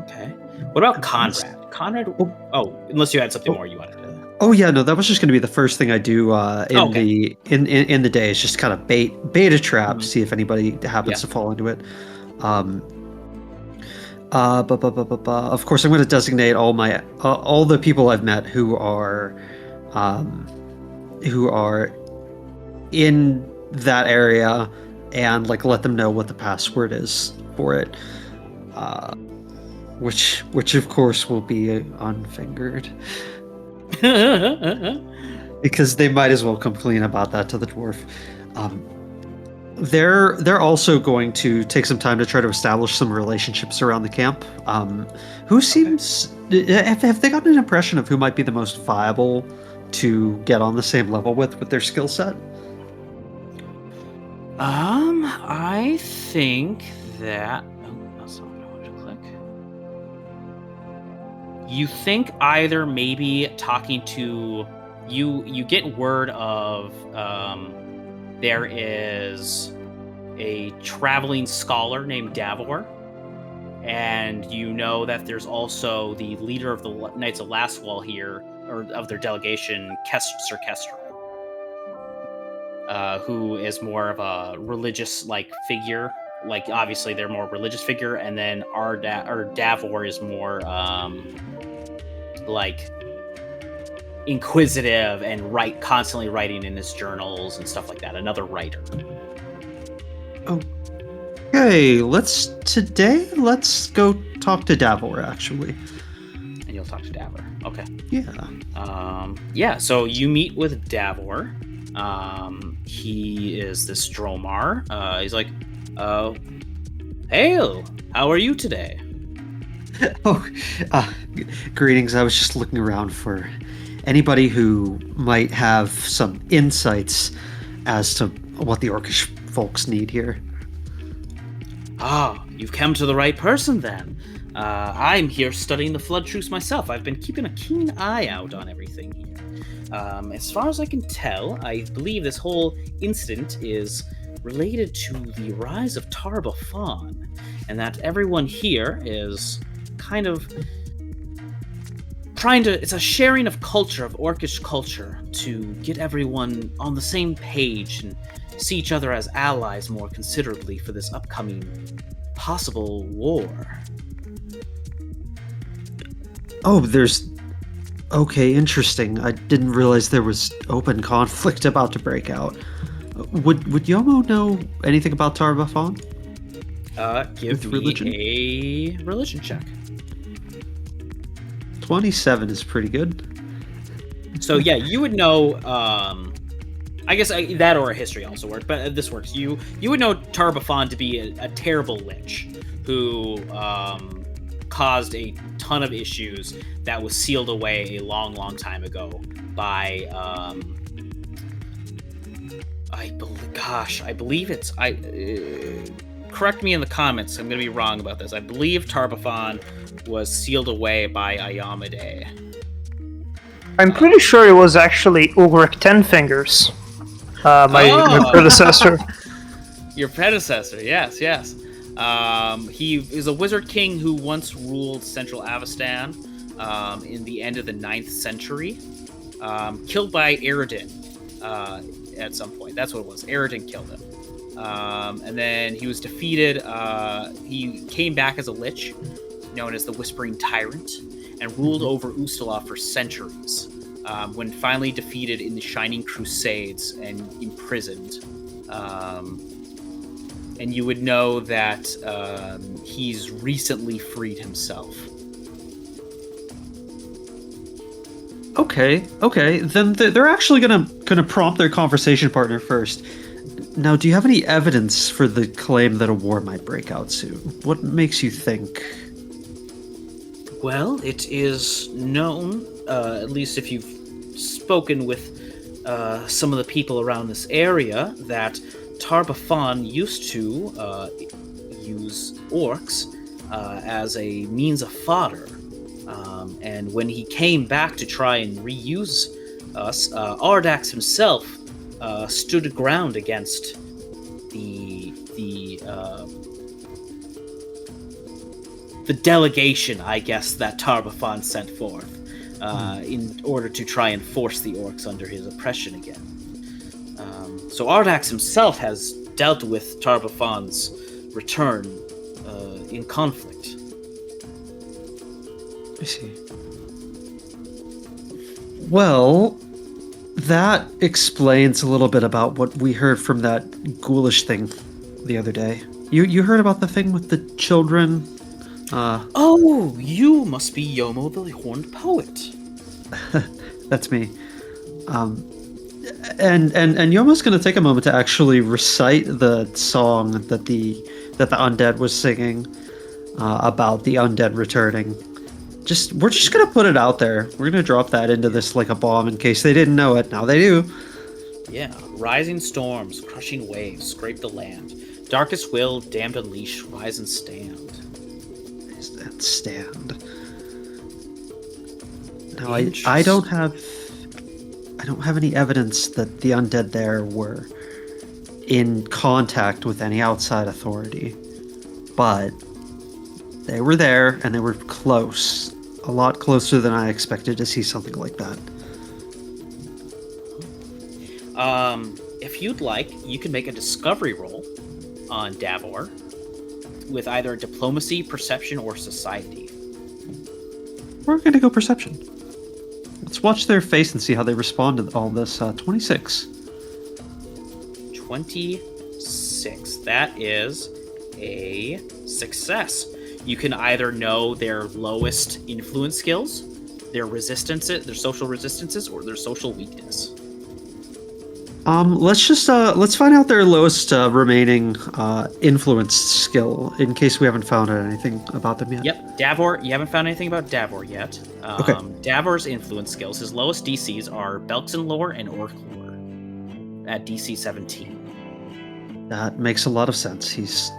Okay. What about Conrad? Conrad? Oh, unless you had something more you wanted to. Oh yeah, no, that was just going to be the first thing I do in the day. Is just kind of bait a trap to see if anybody happens to fall into it. Of course, I'm going to designate all the people I've met who are in that area, and like let them know what the password is for it. Which of course will be unfingered. Because they might as well come clean about that to the dwarf. They're also going to take some time to try to establish some relationships around the camp. Who seems have they gotten an impression of who might be the most viable to get on the same level with their skill set? I think that you think either maybe talking to you get word of there is a traveling scholar named Davor, and you know that there's also the leader of the Knights of Lastwall here, or of their delegation, Sir Kestrel, who is more of a religious figure. Like, obviously they're more religious figure, and then Davor is more inquisitive and constantly writing in his journals and stuff like that. Another writer. Okay, let's go talk to Davor, actually. And you'll talk to Davor. Okay. Yeah. So you meet with Davor. He is this Dromar. He's like, hail, how are you today? Greetings. I was just looking around for anybody who might have some insights as to what the Orcish folks need here. You've come to the right person then. I'm here studying the Flood Truce myself. I've been keeping a keen eye out on everything here. As far as I can tell, I believe this whole incident is related to the rise of Tar-Baphon, and that everyone here is kind of it's a sharing of culture, of Orcish culture, to get everyone on the same page and see each other as allies more considerably for this upcoming possible war. Okay, interesting. I didn't realize there was open conflict about to break out. Would Yomo know anything about Tar-Baphon? Give me a religion check. 27 is pretty good. So yeah, you would know I guess that or a history also works, but this works. You would know Tarbafon to be a terrible lich who caused a ton of issues that was sealed away a long, long time ago by I believe it's correct me in the comments. I'm going to be wrong about this. I believe Tarbafon was sealed away by Ayamade. I'm pretty sure it was actually Ugrik Ten Fingers, my predecessor. Your predecessor, yes. He is a wizard king who once ruled Central Avestan in the end of the 9th century, killed by Eredin at some point. That's what it was. Eredin killed him. And then he was defeated. He came back as a lich, known as the Whispering Tyrant, and ruled over Ustala for centuries, when finally defeated in the Shining Crusades and imprisoned. And you would know that he's recently freed himself. Okay. Then they're actually gonna prompt their conversation partner first. Now, do you have any evidence for the claim that a war might break out soon? What makes you think? Well, it is known, at least if you've spoken with some of the people around this area, that Tarbafon used to use orcs as a means of fodder. And when he came back to try and reuse us, Ardax himself stood ground against the delegation, I guess, that Tarbafon sent forth in order to try and force the orcs under his oppression again. So Ardax himself has dealt with Tarbafon's return in conflict. I see. Well, that explains a little bit about what we heard from that ghoulish thing the other day. You heard about the thing with the children? Oh, you must be Yomo the Horned Poet. That's me. And Yomo's gonna take a moment to actually recite the song that the undead was singing about the undead returning. We're just gonna put it out there. We're gonna drop that into this like a bomb in case they didn't know it. Now they do. Yeah. Rising storms, crushing waves, scrape the land. Darkest will, damned unleash, rise and stand. And stand. Now I don't have any evidence that the undead there were in contact with any outside authority, but they were there and they were close. A lot closer than I expected to see something like that. If you'd like, you can make a discovery roll on Davor with either diplomacy, perception, or society. We're gonna go perception. Let's watch their face and see how they respond to all this. 26. 26. That is a success. You can either know their lowest influence skills, their resistances, their social resistances, or their social weakness. Let's find out their lowest remaining influence skill in case we haven't found out anything about them yet. Yep, Davor. You haven't found anything about Davor yet. Okay. Davor's influence skills. His lowest DCs are Belkzen lore and Orc lore at DC 17. That makes a lot of sense. He's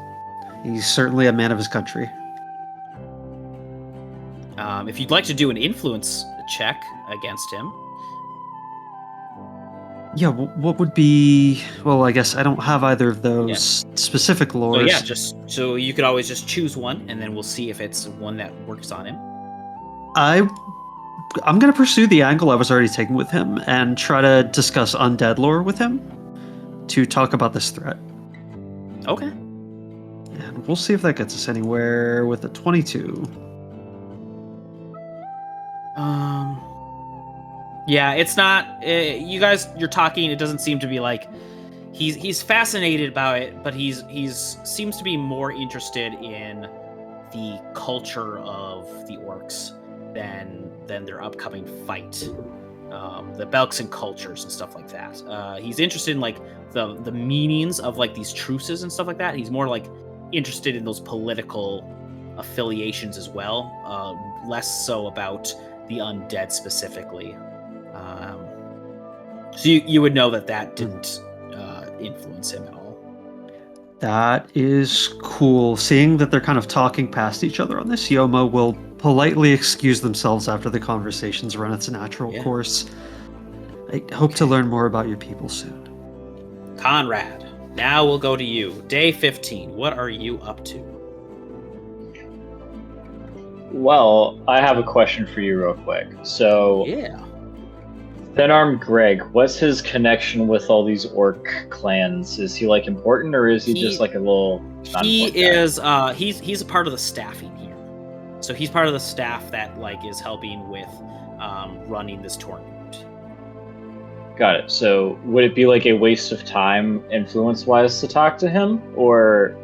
certainly a man of his country. If you'd like to do an influence check against him. Yeah, what would be... Well, I guess I don't have either of those specific lores. So you could always just choose one, and then we'll see if it's one that works on him. I'm going to pursue the angle I was already taking with him and try to discuss undead lore with him to talk about this threat. Okay. And we'll see if that gets us anywhere with a 22. Yeah, it's not. You guys, you're talking. It doesn't seem to be like he's fascinated by it, but he's seems to be more interested in the culture of the orcs than their upcoming fight. the Belkson cultures and stuff like that. He's interested in like the meanings of like these truces and stuff like that. He's more like interested in those political affiliations as well, less so about the undead specifically. So you would know that didn't influence him at all. That is cool. Seeing that they're kind of talking past each other on this, Yomo will politely excuse themselves after the conversation's run its natural course. I hope to learn more about your people soon. Conrad, now we'll go to you. Day 15, what are you up to? Well, I have a question for you real quick. So, Thin Arm Greg, what's his connection with all these orc clans? Is he like important, or is he just like a little? He is. He's a part of the staffing here, so he's part of the staff that like is helping with running this tournament. Got it. So, would it be like a waste of time, influence-wise, to talk to him, or?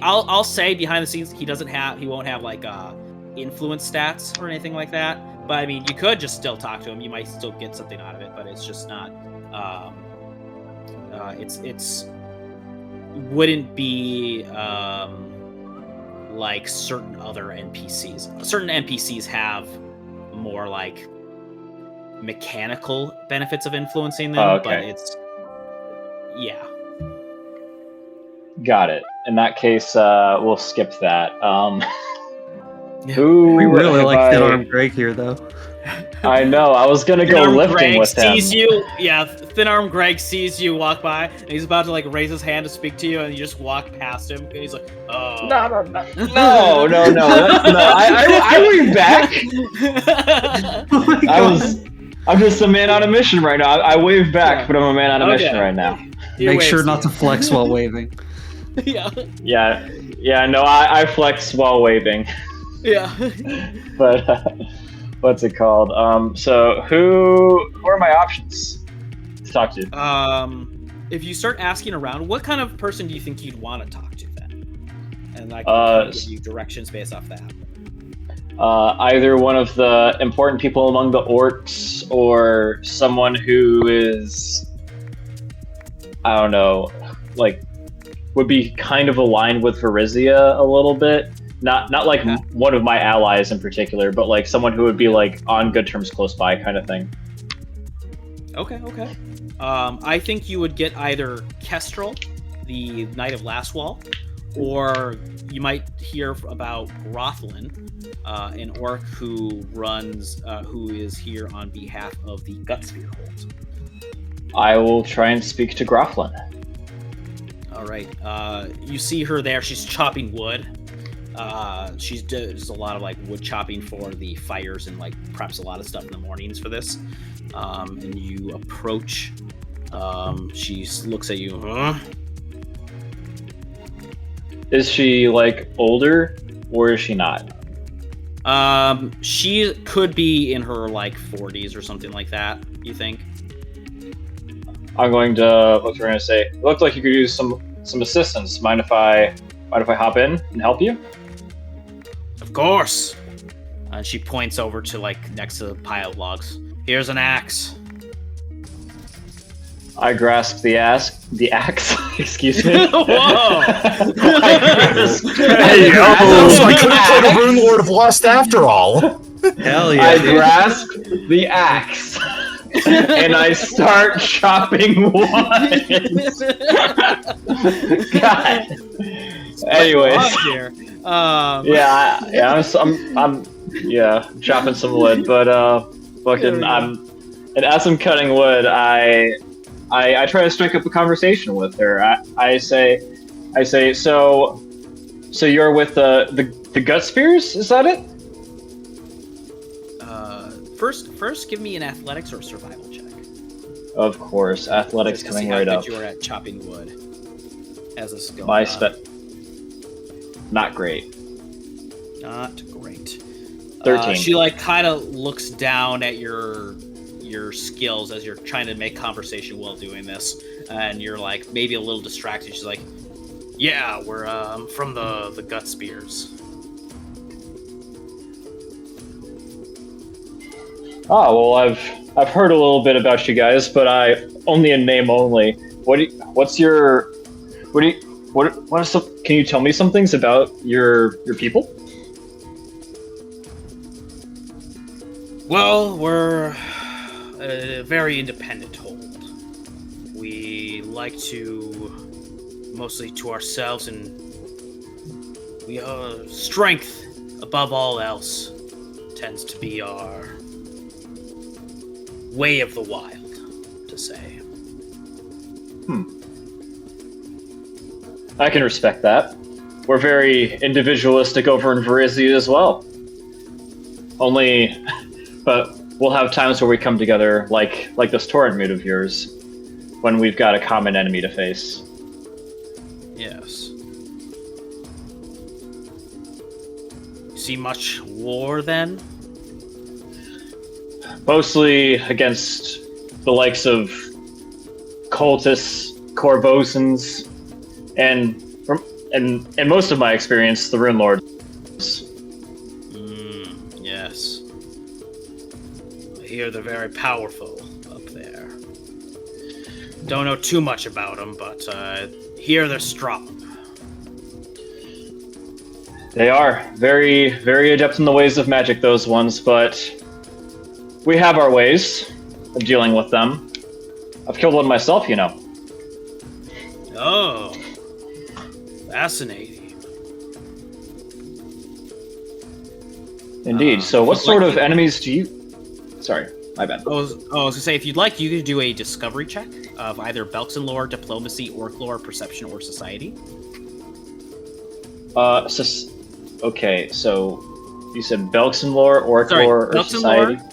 I'll say behind the scenes he won't have like influence stats or anything like that, but I mean you could just still talk to him. You might still get something out of it, but it's just not it's wouldn't be like certain other NPCs. Certain NPCs have more like mechanical benefits of influencing them, but it's Got it. In that case, we'll skip that. We really like Thin Arm Greg here, though. I know. I was gonna go lifting with him. Sees you, Thin Arm Greg sees you walk by, and he's about to like raise his hand to speak to you, and you just walk past him. And he's like, "Oh, no! I went back. I'm just a man on a mission right now. I wave back, but I'm a man on a mission right now. Make sure not to flex while waving. Yeah. No, I flex while waving. Yeah. But what's it called? So who are my options to talk to? If you start asking around, what kind of person do you think you'd want to talk to then? And I can give you directions based off that. Either one of the important people among the orcs, or someone who is, I don't know, like would be kind of aligned with Varizia a little bit. Not like one of my allies in particular, but like someone who would be like on good terms close by kind of thing. Okay. I think you would get either Kestrel, the Knight of Lastwall, or you might hear about Grothlin, an orc who is here on behalf of the Gutspear Hold. I will try and speak to Grothlin. All right. You see her there. She's chopping wood. She does a lot of like wood chopping for the fires and like preps a lot of stuff in the mornings for this. And you approach. She looks at you. Huh? Is she like older, or is she not? She could be in her like 40s or something like that. You think? I'm going to. What we're going to say? It looked like you could use some assistance. Mind if I hop in and help you? Of course. And she points over to like next to the pile of logs. Here's an axe. I grasp the axe. Excuse me. Hey, Whoa! I couldn't play the Rune Lord of Lust after all. Hell yeah! I grasp the axe. And I start chopping wood. God. Anyways, I'm chopping some wood, but and as I'm cutting wood, I try to strike up a conversation with her. I say, so you're with the Gut Spears? Is that it? First, give me an athletics or survival check. Of course, athletics coming right up. You are at chopping wood as a skill. Not great. Not great. 13. She like kind of looks down at your skills as you're trying to make conversation while doing this, and you're like maybe a little distracted. She's like, "Yeah, we're from the Gut Spears." Oh well, I've heard a little bit about you guys, but I only in name only. What's your what is some, can you tell me some things about your people? Well, we're a very independent hold. We like to mostly to ourselves, and we strength above all else tends to be our way of the wild, to say. I can respect that. We're very individualistic over in Verizia as well. But we'll have times where we come together, like this torrent mood of yours, when we've got a common enemy to face. Yes. See much war then? Mostly against the likes of cultists, Corvosans, and in most of my experience, the Rune Lords. Yes. I hear they're very powerful up there. Don't know too much about them, but hear they're strong. They are very, very adept in the ways of magic, those ones, but we have our ways of dealing with them. I've killed one myself, you know. Oh. Fascinating. Indeed. So what sort of enemies do you... Sorry, my bad. I was gonna say, if you'd like, you could do a discovery check of either Belkson lore, diplomacy, orc lore, perception, or society. Okay, so you said Belkson lore, orc lore, or Belkson society? lore,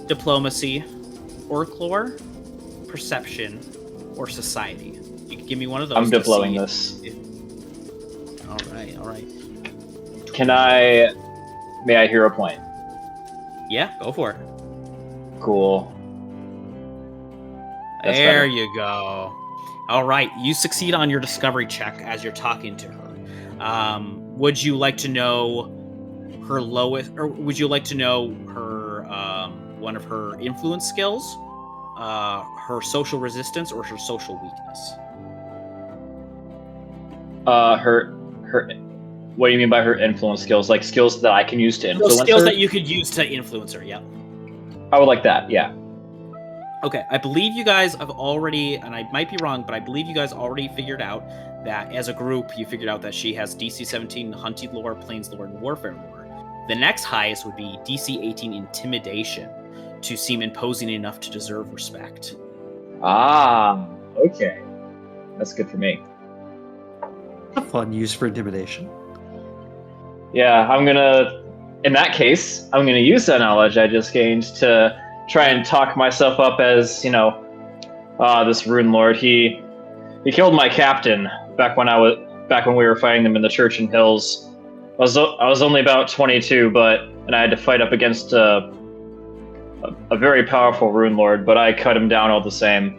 diplomacy, orc lore, perception, or society. You can give me one of those. I'm diploing this. All right. May I hear a point? Yeah, go for it. Cool. That's There better. you go. All right, you succeed on your discovery check as you're talking to her. Would you like to know her lowest, or would you like to know her one of her influence skills, her social resistance, or her social weakness? Her. What do you mean by her influence skills? Like skills that I can use to influence Skills her? that you could use to influence her. Yeah. I would like that. Yeah. Okay, I believe you guys have already, and I might be wrong, but I believe you guys already figured out that as a group, you figured out that she has DC 17 Hunted lore, Plains lore, and Warfare lore. The next highest would be DC 18 Intimidation to seem imposing enough to deserve respect. Ah. Okay. That's good for me. A fun use for intimidation. Yeah, in that case, I'm gonna use that knowledge I just gained to try and talk myself up as, this Rune Lord. He killed my captain back when we were fighting them in the Church and Hills. I was only about 22, and I had to fight up against a very powerful Rune Lord, but I cut him down all the same.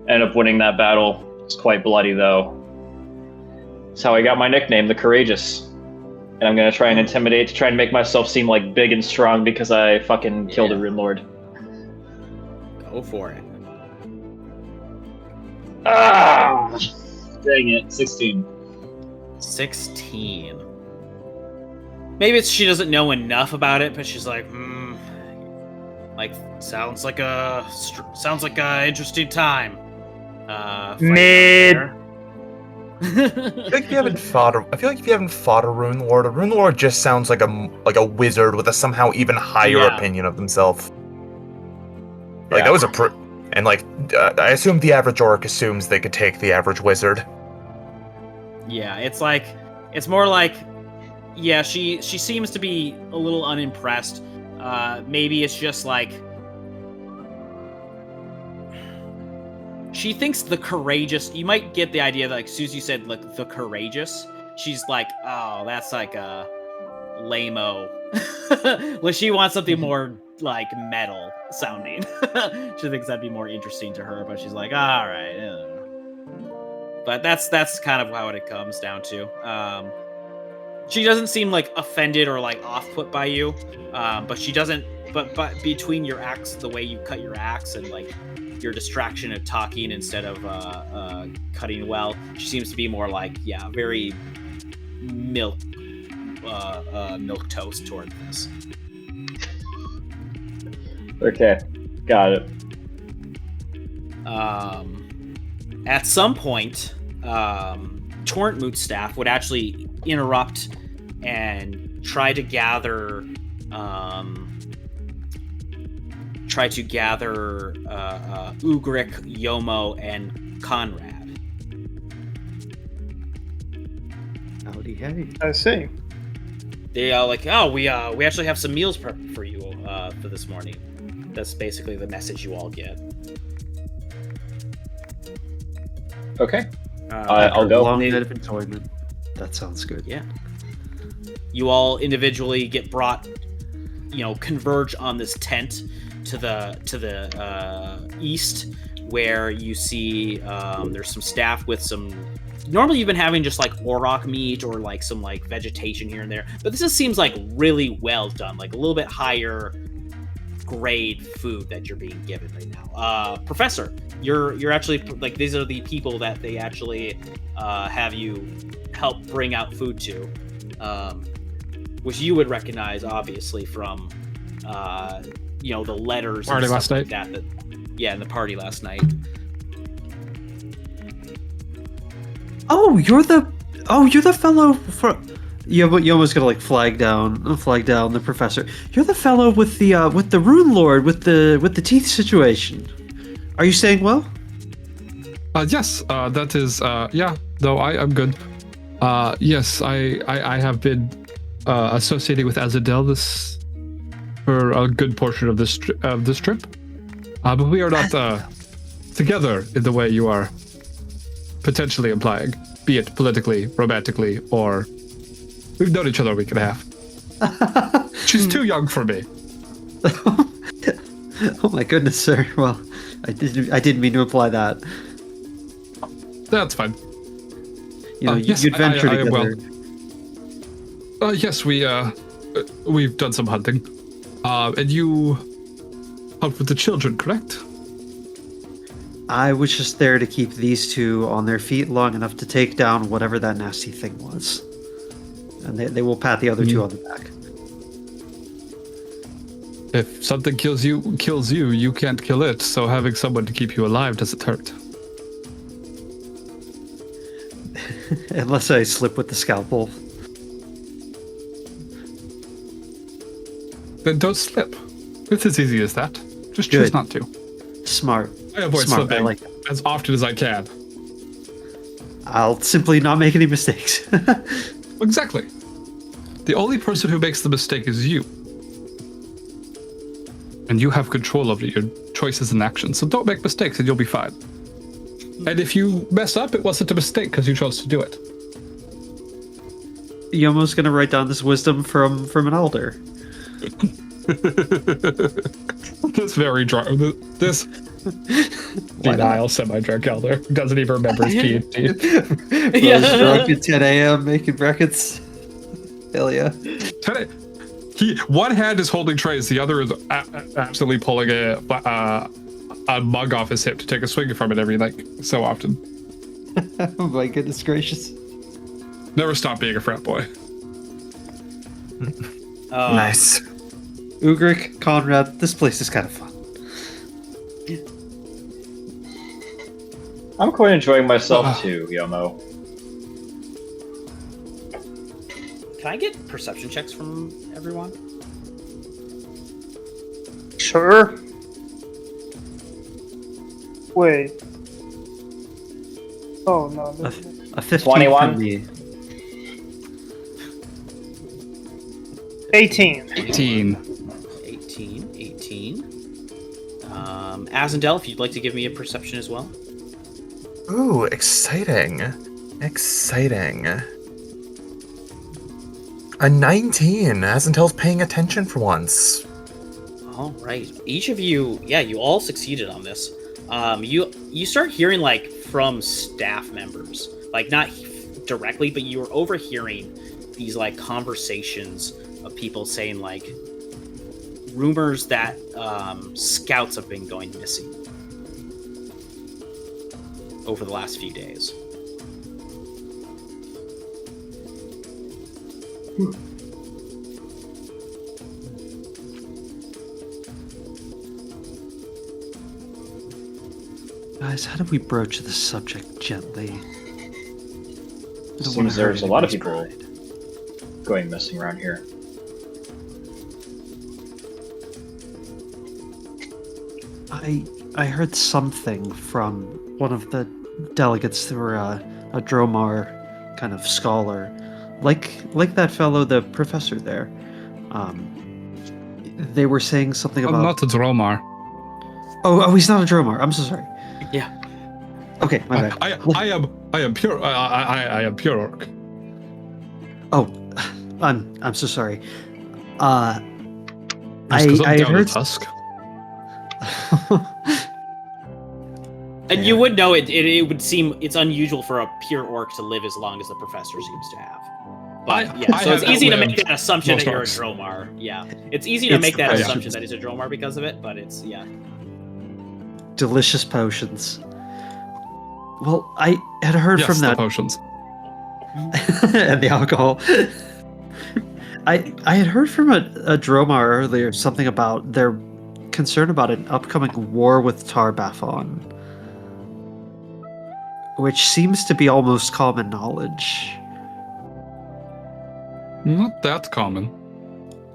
Ended up winning that battle. It's quite bloody though. That's how I got my nickname, the Courageous. And I'm gonna try and intimidate to try and make myself seem like big and strong because I fucking killed a Rune Lord. Go for it. Ah! Dang it, 16. 16. Maybe she doesn't know enough about it, but she's like, sounds like a interesting time. Mid. I feel like if you haven't fought a Rune Lord just sounds like a wizard with a somehow even higher opinion of themselves. Like that was I assume the average orc assumes they could take the average wizard. Yeah, it's more like, yeah, she seems to be a little unimpressed. Maybe it's just like she thinks the courageous. You might get the idea that, like Susie said, like the courageous. She's like, oh, that's like a lame-o. Like she wants something more like metal sounding. She thinks that'd be more interesting to her, but she's like, all right. But that's kind of how it comes down to. She doesn't seem like offended or like off put by you, but she doesn't. But between your axe, the way you cut your axe, and like your distraction of talking instead of cutting well, she seems to be more like very milk toast toward this. Okay, got it. At some point, Torrentmoot's staff would actually interrupt and try to gather Ugrik, Yomo, and Conrad. Howdy, hey. I see. They are like, oh, we actually have some meals prepped for you for this morning. That's basically the message you all get. Okay, I'll go. Long night of enjoyment. That sounds good. Yeah. You all individually get brought, converge on this tent to the east, where you see there's some staff with some. Normally, you've been having just like auroch meat or like some like vegetation here and there, but this just seems like really well done, like a little bit higher grade food that you're being given right now. Professor, you're actually like, these are the people that they actually have you help bring out food to, which you would recognize obviously from the letters Party and last stuff night. like that. In the party last night. Oh, you're the fellow for. Yomo's gonna like flag down the professor. You're the fellow with the Rune Lord with the teeth situation. Are you staying well? Yes, that is, though I am good. Yes, I have been associating with Azendel for a good portion of this trip. But we are not together in the way you are potentially implying, be it politically, romantically, or we've known each other a week and a half. She's too young for me. Oh my goodness, sir. Well, I didn't mean to imply that. That's fine. You'd venture together. Yes, we've done some hunting. And you hunt with the children, correct? I was just there to keep these two on their feet long enough to take down whatever that nasty thing was. And they will pat the other two on the back. If something kills you, you can't kill it, so having someone to keep you alive doesn't hurt. Unless I slip with the scalpel. Then don't slip. It's as easy as that. Just choose Good. not to. Smart. I avoid Smart. slipping I like that. as often as I can. I'll simply not make any mistakes. Exactly. The only person who makes the mistake is you. And you have control over your choices and actions, so don't make mistakes and you'll be fine. And if you mess up, it wasn't a mistake because you chose to do it. Yomo's gonna write down this wisdom from an elder. This very drunk, this denial semi-drunk elder doesn't even remember his PhD. Rose drunk at 10 a.m. making brackets. Hell yeah. One hand is holding trays, the other is absolutely pulling a mug off his hip to take a swing from it every so often. Oh my goodness gracious. Never stop being a frat boy. Nice. Ugrik, Conrad, this place is kind of fun. I'm quite enjoying myself too, Yomo. Can I get perception checks from everyone? Sure. Wait. Oh no. A 15 21. from me. 18. 18. 18. Azendel, if you'd like to give me a perception as well. Ooh, exciting. A 19. Azentel's paying attention for once. All right. Each of you, you all succeeded on this. You start hearing from staff members, not directly, but you were overhearing these like conversations of people saying like rumors that scouts have been going missing over the last few days. Guys, how do we broach the subject gently? Seems there's a lot of people going missing around here. I heard something from one of the delegates who were a Dromar kind of scholar, like that fellow, the professor there. They were saying something about. I'm not a Dromar. Oh, he's not a Dromar. I'm so sorry. Yeah. Okay, my bad. I am pure. I am pure orc. Oh, I'm so sorry. Just 'cause I'm I down heard. with Tusk. And you would know it would seem it's unusual for a pure orc to live as long as the professor seems to have. But so it's easy to make that assumption that you're a Dromar. Yeah. It's easy to make that assumption that he's a Dromar because of it, but it's Delicious potions. Well, I had heard from the that potions. and the alcohol. I had heard from a Dromar earlier something about their concern about an upcoming war with Tar-Baphon, which seems to be almost common knowledge. Not that common.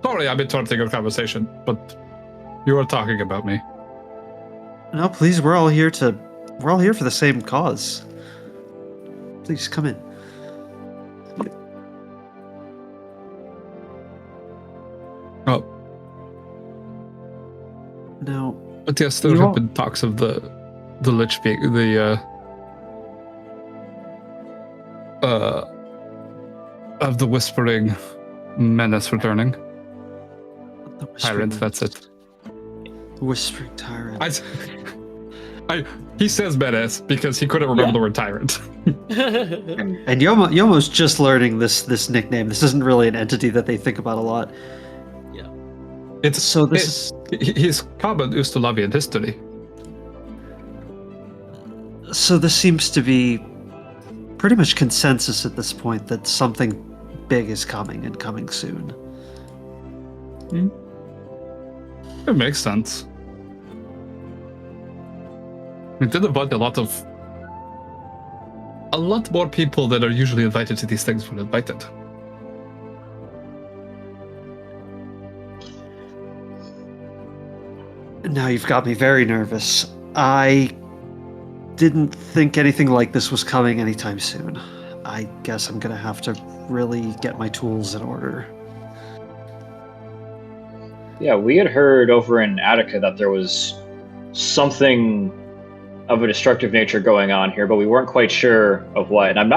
Sorry, I've been interrupting your conversation, but you were talking about me. No, please, we're all here for the same cause. Please come in. Oh, Now, but yes, there You have all- been talks of the Lich being of the Whispering Menace returning. the Tyrant, that's it. Whispering Tyrant. He says menace because he couldn't remember the word tyrant. And Yomo's just learning this nickname. This isn't really an entity that they think about a lot. It's So this he's common Ustalavian history. So this seems to be pretty much consensus at this point that something big is coming and coming soon. It makes sense. We did invite a lot more people than are usually invited to these things were invited. Now you've got me very nervous. I didn't think anything like this was coming anytime soon. I guess I'm gonna have to really get my tools in order. Yeah, we had heard over in Attica that there was something of a destructive nature going on here, but we weren't quite sure of what. And I'm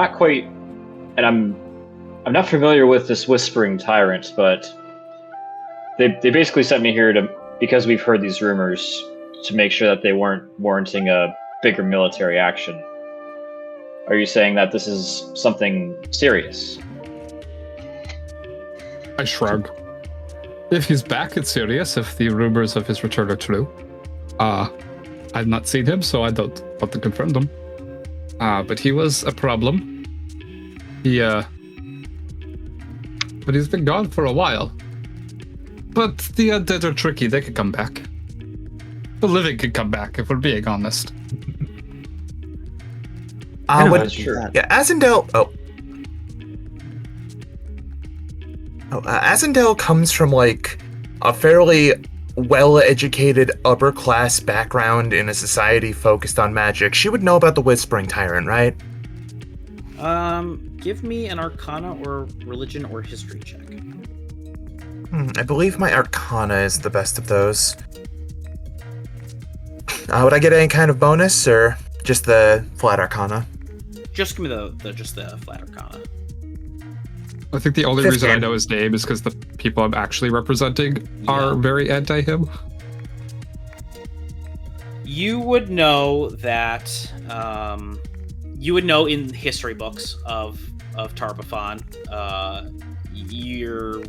not familiar with this Whispering Tyrant, but they basically sent me here because we've heard these rumors to make sure that they weren't warranting a bigger military action. Are you saying that this is something serious? I shrug. If he's back, it's serious. If the rumors of his return are true. I've not seen him, so I don't want to confirm them. But he was a problem. But he's been gone for a while. But the undead are tricky. They could come back. The living could come back, if we're being honest. Sure. Yeah, Azendel. Azendel comes from like a fairly well-educated upper-class background in a society focused on magic. She would know about the Whispering Tyrant, right? Give me an Arcana or Religion or History check. I believe my Arcana is the best of those. Would I get any kind of bonus, or just the flat Arcana? Just give me the flat Arcana. I think the only reason I 15. know his name is because the people I'm actually representing are very anti-him. You would know that. You would know in history books of Tar-Baphon you're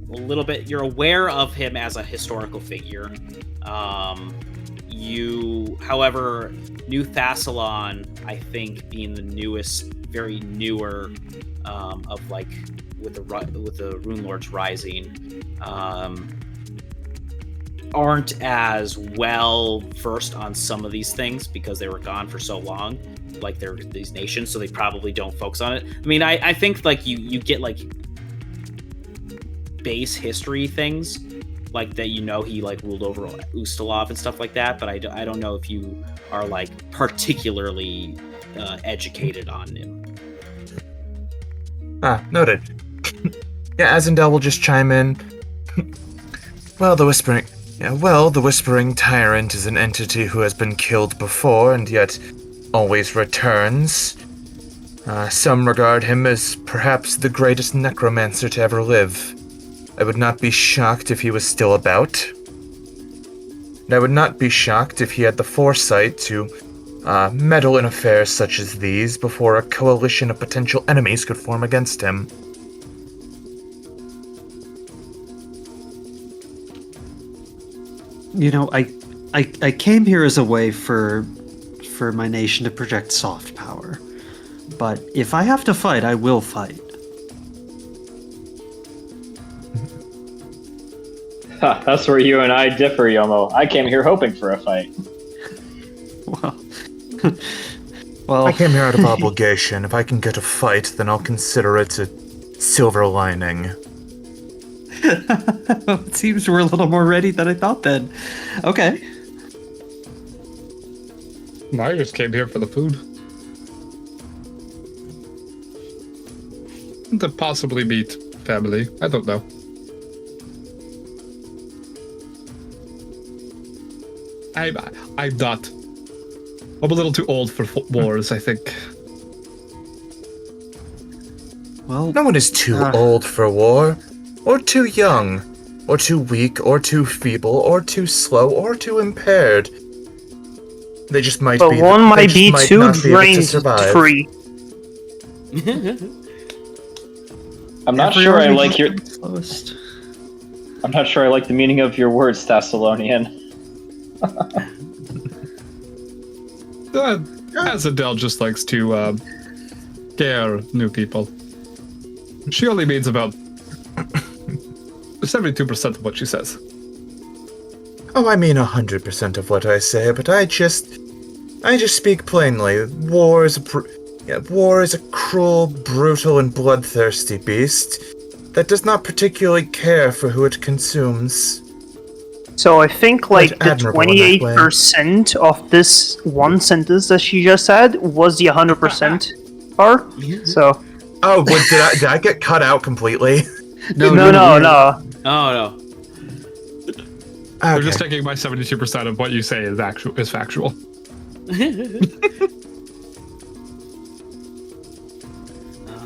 you're aware of him as a historical figure. However, New Thassalon, I think, being the very newer of like with the Rune Lords Rising, aren't as well versed on some of these things because they were gone for so long. Like they're these nations, so they probably don't focus on it. I mean, I think like you get like base history things like that, he like ruled over Ustalov and stuff like that, but I don't know if you are like particularly educated on him. Noted. Yeah, Azendel will just chime in. The Whispering Tyrant is an entity who has been killed before and yet always returns. Some regard him as perhaps the greatest necromancer to ever live. I would not be shocked if he was still about. And I would not be shocked if he had the foresight to meddle in affairs such as these before a coalition of potential enemies could form against him. I came here as a way for my nation to project soft power. But if I have to fight, I will fight. That's where you and I differ, Yomo. I came here hoping for a fight. Well, I came here out of obligation. If I can get a fight, then I'll consider it a silver lining. It seems we're a little more ready than I thought then. Okay. I just came here for the food. To possibly meet family. I don't know. I'm not. I'm a little too old for wars, I think. Well, no one is too old for war, or too young, or too weak, or too feeble, or too slow, or too impaired. They just might be. But one might be too drained free. I'm not sure I like your. I'm not sure I like the meaning of your words, Thessalonian. Azendel just likes to scare new people. She only means about 72% of what she says. Oh, I mean 100% of what I say, but I just speak plainly. War is a cruel, brutal, and bloodthirsty beast that does not particularly care for who it consumes. So I think like the 28% of this one sentence that she just said was the 100% part. So. Oh, did I get cut out completely? No. Oh no. I'm Okay. just taking my 72% of what you say is factual.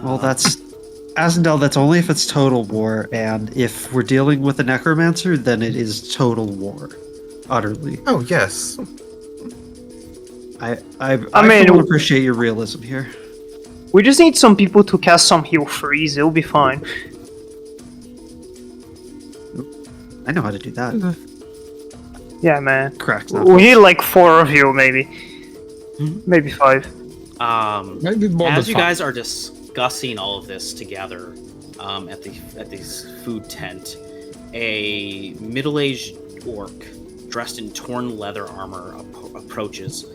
Well, that's Azendel. That's only if it's total war, and if we're dealing with a necromancer, then it is total war, utterly. Oh yes. I mean, appreciate your realism here. We just need some people to cast some heal freeze. It'll be fine. I know how to do that. Yeah, man. Correct. We need like 4 of you, maybe. Maybe 5. Maybe more as than you 5. guys are discussing all of this together at this food tent, a middle-aged orc dressed in torn leather armor approaches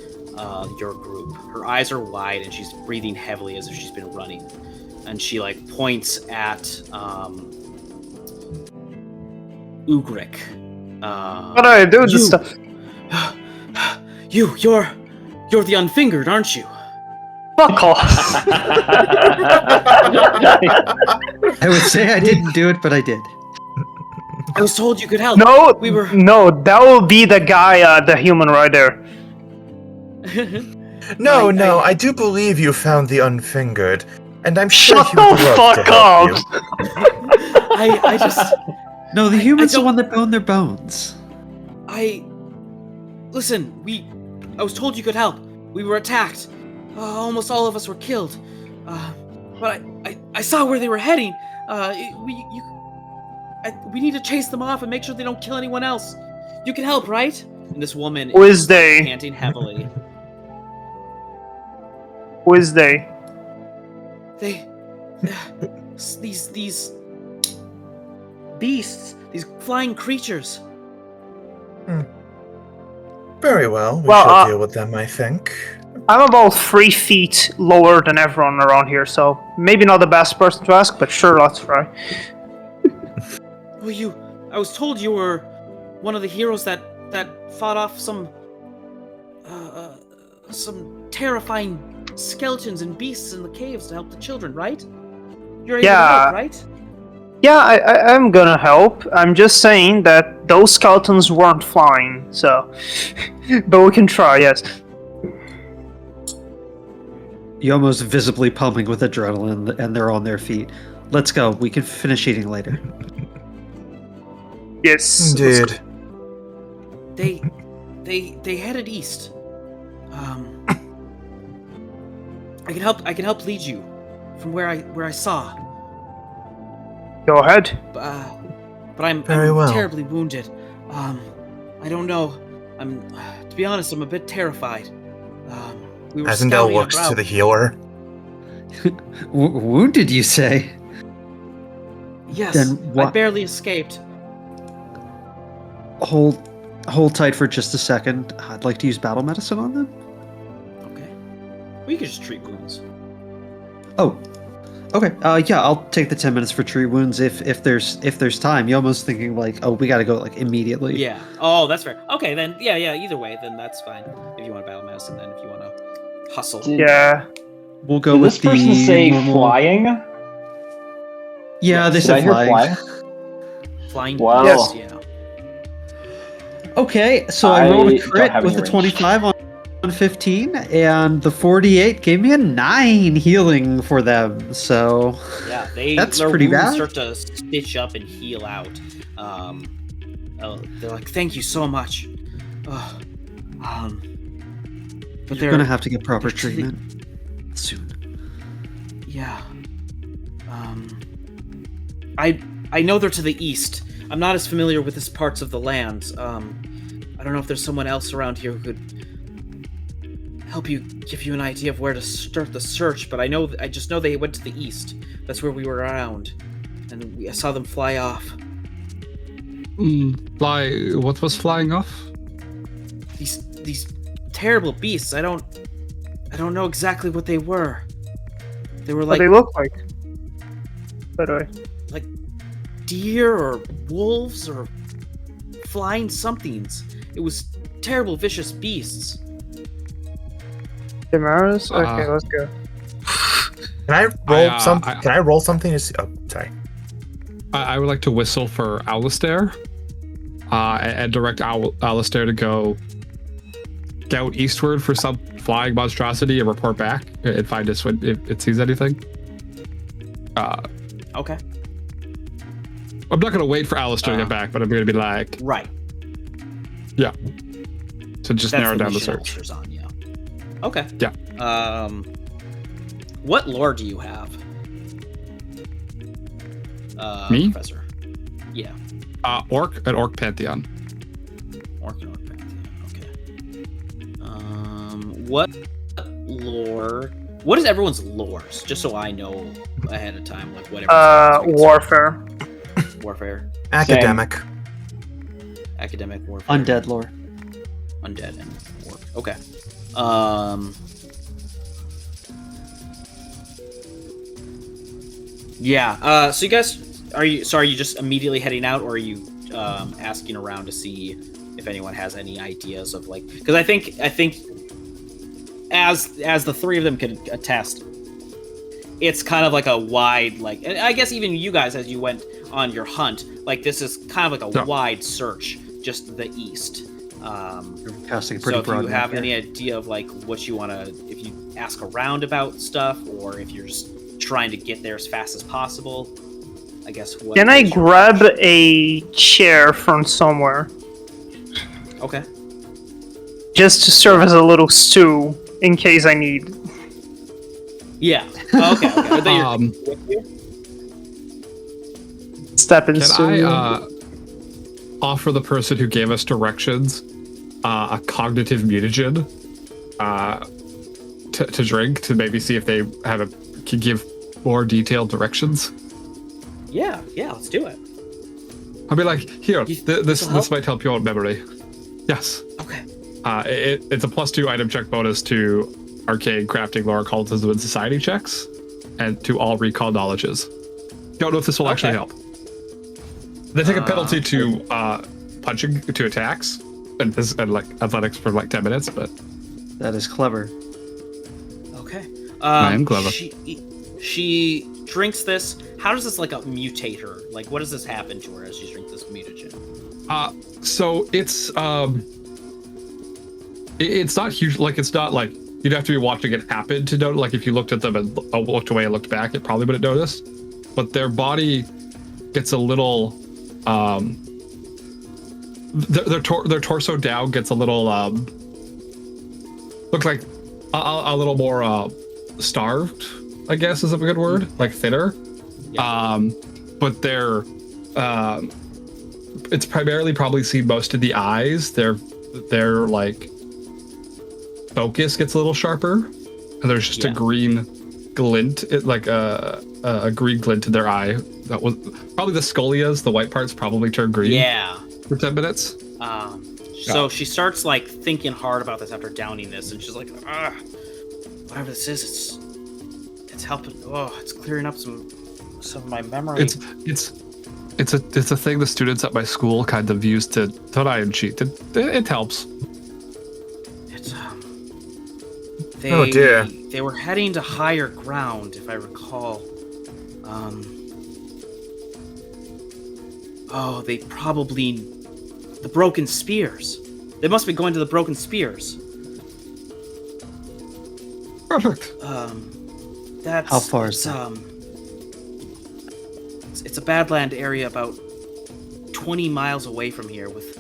your group. Her eyes are wide and she's breathing heavily as if she's been running. And she like points at Ugrik. What do I do with this stuff? You're the unfingered, aren't you? Fuck off. I would say I didn't do it, but I did. I was told you could help. No, that will be the guy, the human right there. No, I do believe you found the unfingered, and I'm sure Shut he would the love to fuck help up! you. I just No, the human's the one that bone their bones. Listen, I was told you could help. We were attacked. Almost all of us were killed. But I saw where they were heading. We need to chase them off and make sure they don't kill anyone else. You can help, right? And this woman Who is they? panting heavily. Who is they? These beasts, these flying creatures. Very well. We Well, shall deal with them, I think. I'm about 3 feet lower than everyone around here, so maybe not the best person to ask, but sure, let's try. Well, I was told you were one of the heroes that fought off some terrifying skeletons and beasts in the caves to help the children, right? You're able to help, right? Yeah, I'm gonna help. I'm just saying that those skeletons weren't flying, so... but we can try, yes. Yomo's visibly pumping with adrenaline, and they're on their feet. Let's go. We can finish eating later. Yes. Indeed. They headed east. I can help lead you from where I saw. Go ahead. But I'm Very well. terribly wounded. I don't know. To be honest, I'm a bit terrified. We were Azendel scouting looks about. to the healer. Wounded, you say? Yes, Then I what- barely escaped. Hold tight for just a second. I'd like to use battle medicine on them. Okay. We could just treat wounds. Oh, okay. Yeah, I'll take the 10 minutes for treat wounds if there's time. Yomo's thinking like, oh, we gotta go like immediately. Yeah. Oh, that's fair. Okay, then. Yeah. Either way, then that's fine. If you want to battle medicine, then if you want to hustle. Yeah. We'll go Did with this person the say normal... flying? Yeah, they Did I said hear flying. Flying Wow. beasts, yeah. Okay, so I rolled a I don't crit have with any a range. 25 on 15, and the 48 gave me a 9 healing for them. So Yeah, That's their pretty wounds bad. start to stitch up and heal out. They're like, "Thank you so much." But you're gonna have to get proper they're to the- treatment soon. Yeah. I know they're to the east. I'm not as familiar with these parts of the land. I don't know if there's someone else around here who could help you, give you an idea of where to start the search. But I just know they went to the east. That's where we were around, and I saw them fly off. What was flying off? These terrible beasts. I don't know exactly what they were. They were What like they look like. By the way. like deer or wolves or flying somethings. It was terrible, vicious beasts. Chimeras? Okay, let's go. Can I roll I- Can I roll something to see? Oh, sorry. I would like to whistle for Alistair and direct Alistair to go scout eastward for some flying monstrosity and report back and find us when if it sees anything. Okay. I'm not going to wait for Alistair to get back, but I'm going to be like, Right. yeah. So just That's narrow down the mission search. Alistair's on, yeah. Okay. Yeah. What lore do you have? Me? Professor. Yeah. Orc Pantheon. Orc and Orc Pantheon. Okay. What lore? What is everyone's lores? Just so I know ahead of time, like what everyone's Warfare. warfare, Academic. academic warfare, Undead lore. undead, and orc. Okay. Yeah. So you guys, are you just immediately heading out, or are you asking around to see if anyone has any ideas of like? Because I think as the three of them can attest, it's kind of like a wide, like, and I guess even you guys as you went on your hunt, like this is kind of like a wide search, just to the east. You're casting a pretty So if broad you net have here. any idea of like what you want to, if you ask around about stuff, or if you're just trying to get there as fast as possible, I guess. What Can I is your- grab a chair from somewhere? Okay. Just to serve as a little stew in case I need. Yeah. Oh, okay. Okay. Are they Um, with you? stepping Can stone. I offer the person who gave us directions a cognitive mutagen to drink to maybe see if they can give more detailed directions? Yeah, let's do it. I'll be like, here, this help? might help your memory. Yes. Okay. It's a +2 item check bonus to arcane, crafting, lore, occultism, and society checks, and to all recall knowledges. Don't know if this will actually help. They take a penalty to punching, to attacks, and like athletics for like 10 minutes, but That is clever. Okay. I am clever. She drinks this. How does this like mutate her? Like, what does this happen to her as she drinks this mutagen? So it's not huge. Like, it's not like you'd have to be watching it happen to know. Like, if you looked at them and looked away and looked back, it probably wouldn't notice. But their body gets a little, their torso down gets a little, look like a little more starved, I guess is a good word, like thinner. Yeah. But they're, it's primarily probably seen most of the eyes. Their like focus gets a little sharper, and there's just a green glint, like a green glint in their eye. That was probably the scolias. The white parts probably turn green. Yeah. For 10 minutes. So she starts like thinking hard about this after downing this, and she's like, whatever this is, it's helping. Oh, it's clearing up some of my memory. It's a thing the students at my school kind of use to lie and cheat. It helps. It's Oh dear. They were heading to higher ground, if I recall. They probably the broken spears. They must be going to the broken spears. Perfect. That's How far is that? It's a badland area about 20 miles away from here with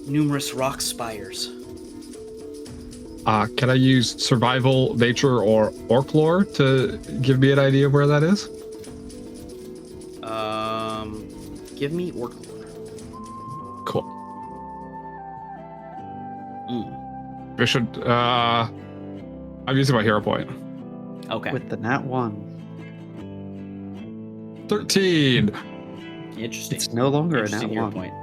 numerous rock spires. Can I use survival, nature, or orc lore to give me an idea of where that is? Give me orc lore. Cool. I should, I'm using my hero point. Okay. With the nat 1. 13. Interesting. It's no longer a nat Interesting hero 1. point.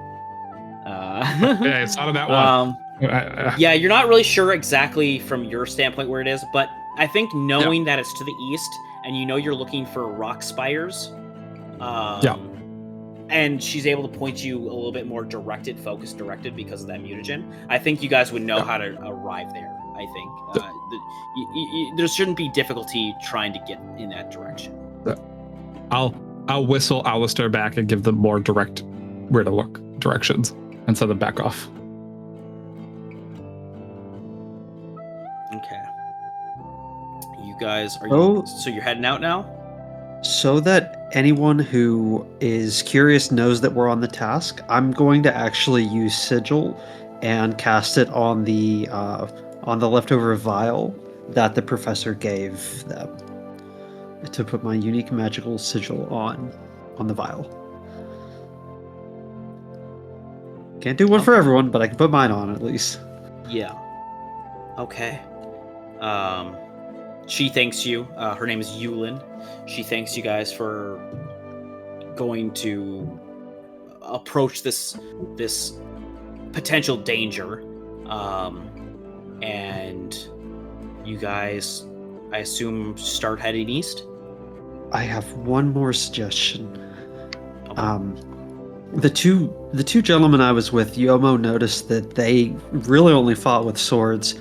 Yeah, it's not a nat 1. Yeah, you're not really sure exactly from your standpoint where it is, but I think knowing that it's to the east and you know you're looking for rock spires, and she's able to point you a little bit more focus directed because of that mutagen, I think you guys would know how to arrive there. I think there shouldn't be difficulty trying to get in that direction. I'll whistle Alistair back and give them more direct where to look directions and send them back off. Okay. You guys so you're heading out now? So that anyone who is curious knows that we're on the task, I'm going to actually use Sigil and cast it on the leftover vial that the professor gave them, to put my unique magical sigil on the vial. Can't do one for everyone, but I can put mine on at least. Yeah. Okay. She thanks you. Her name is Yulin. She thanks you guys for going to approach this potential danger. And you guys, I assume, start heading east? I have one more suggestion. Okay. The two gentlemen I was with, Yomo noticed that they really only fought with swords.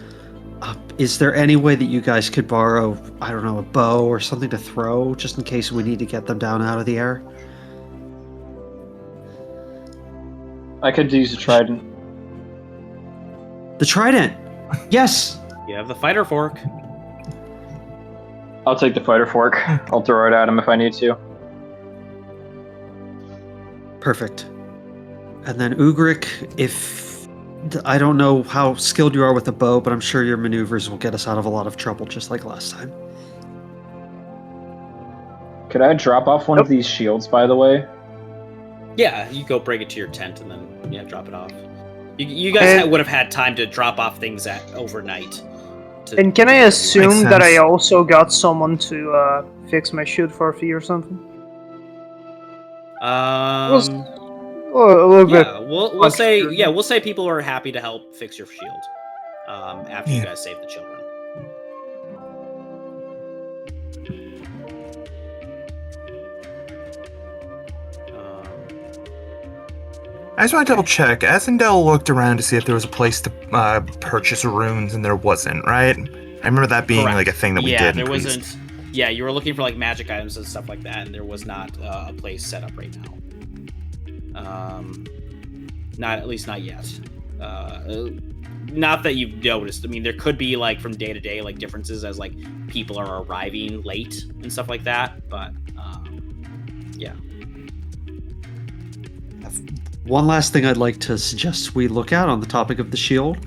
Is there any way that you guys could borrow, I don't know, a bow or something to throw, just in case we need to get them down out of the air? I could use a trident. The trident! Yes! You have the fighter fork. I'll take the fighter fork. I'll throw it at him if I need to. Perfect. And then Ugrik, I don't know how skilled you are with the bow, but I'm sure your maneuvers will get us out of a lot of trouble, just like last time. Could I drop off one of these shields, by the way? Yeah, you go bring it to your tent and then drop it off. You guys would have had time to drop off things overnight. And can I assume that I sense. also got someone to fix my shield for a fee or something? Um, A little bit. yeah, we'll say people are happy to help fix your shield. After you guys save the children. I just want to double check. Azendel looked around to see if there was a place to purchase runes, and there wasn't, right? I remember that being Correct. like a thing that we did. Yeah, there wasn't. Yeah, you were looking for like magic items and stuff like that, and there was not a place set up right now. Not yet. Not that you've noticed. I mean, there could be like from day to day like differences as like people are arriving late and stuff like that, but yeah. One last thing I'd like to suggest we look at on the topic of the shield.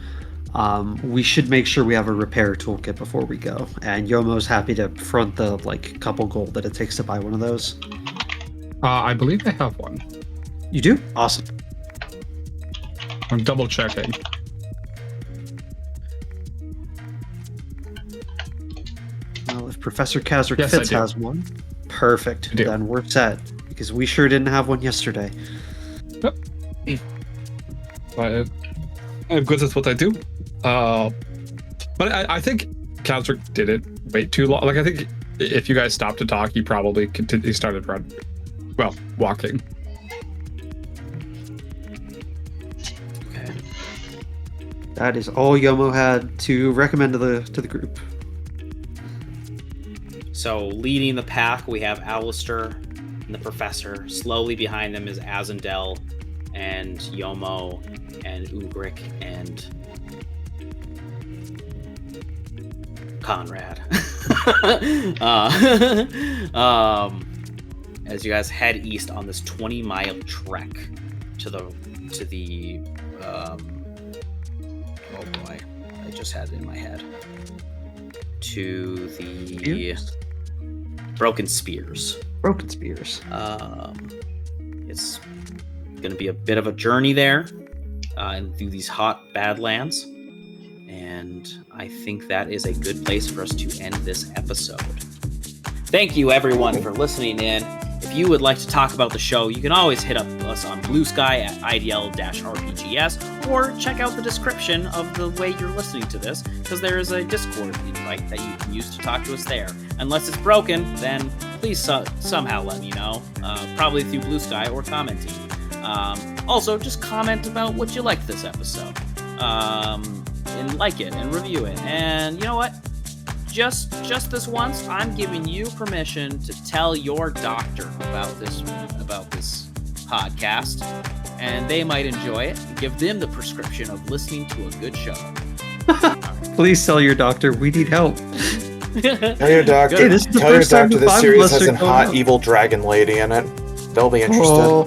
We should make sure we have a repair toolkit before we go. And Yomo's happy to front the couple gold that it takes to buy one of those. I believe I have one. You do? Awesome. I'm double checking. Well, if Professor Kazrick Yes, I Fitz do. has one, perfect. I do. Then we're set. Because we sure didn't have one yesterday. Yep. I'm good at what I do. But I think Kazrick did it way too long. Like, I think if you guys stopped to talk, he probably started running. Well, walking. Okay. That is all Yomo had to recommend to the group. So leading the pack, we have Alistair and the Professor. Slowly behind them is Azendel and Yomo and Ugrik and Conrad. As you guys head east on this 20-mile trek to the oh boy, I just had it in my head. To the Broken Spears. Broken Spears. It's going to be a bit of a journey there and through these hot Badlands. And I think that is a good place for us to end this episode. Thank you, everyone, for listening in. If you would like to talk about the show, you can always hit up us on Blue Sky at IDL-RPGS, or check out the description of the way you're listening to this, because there is a Discord invite that you can use to talk to us there. Unless it's broken, then please somehow let me know, probably through Blue Sky or commenting. Also, just comment about what you liked this episode, and like it and review it. And you know what? Just this once, I'm giving you permission to tell your doctor about this podcast, and they might enjoy it and give them the prescription of listening to a good show. Please tell your doctor we need help. Tell your doctor. Hey, this is the Tell your first time doctor the this Bible series lesson has a going hot up. evil dragon lady in it. They'll be interested. Oh.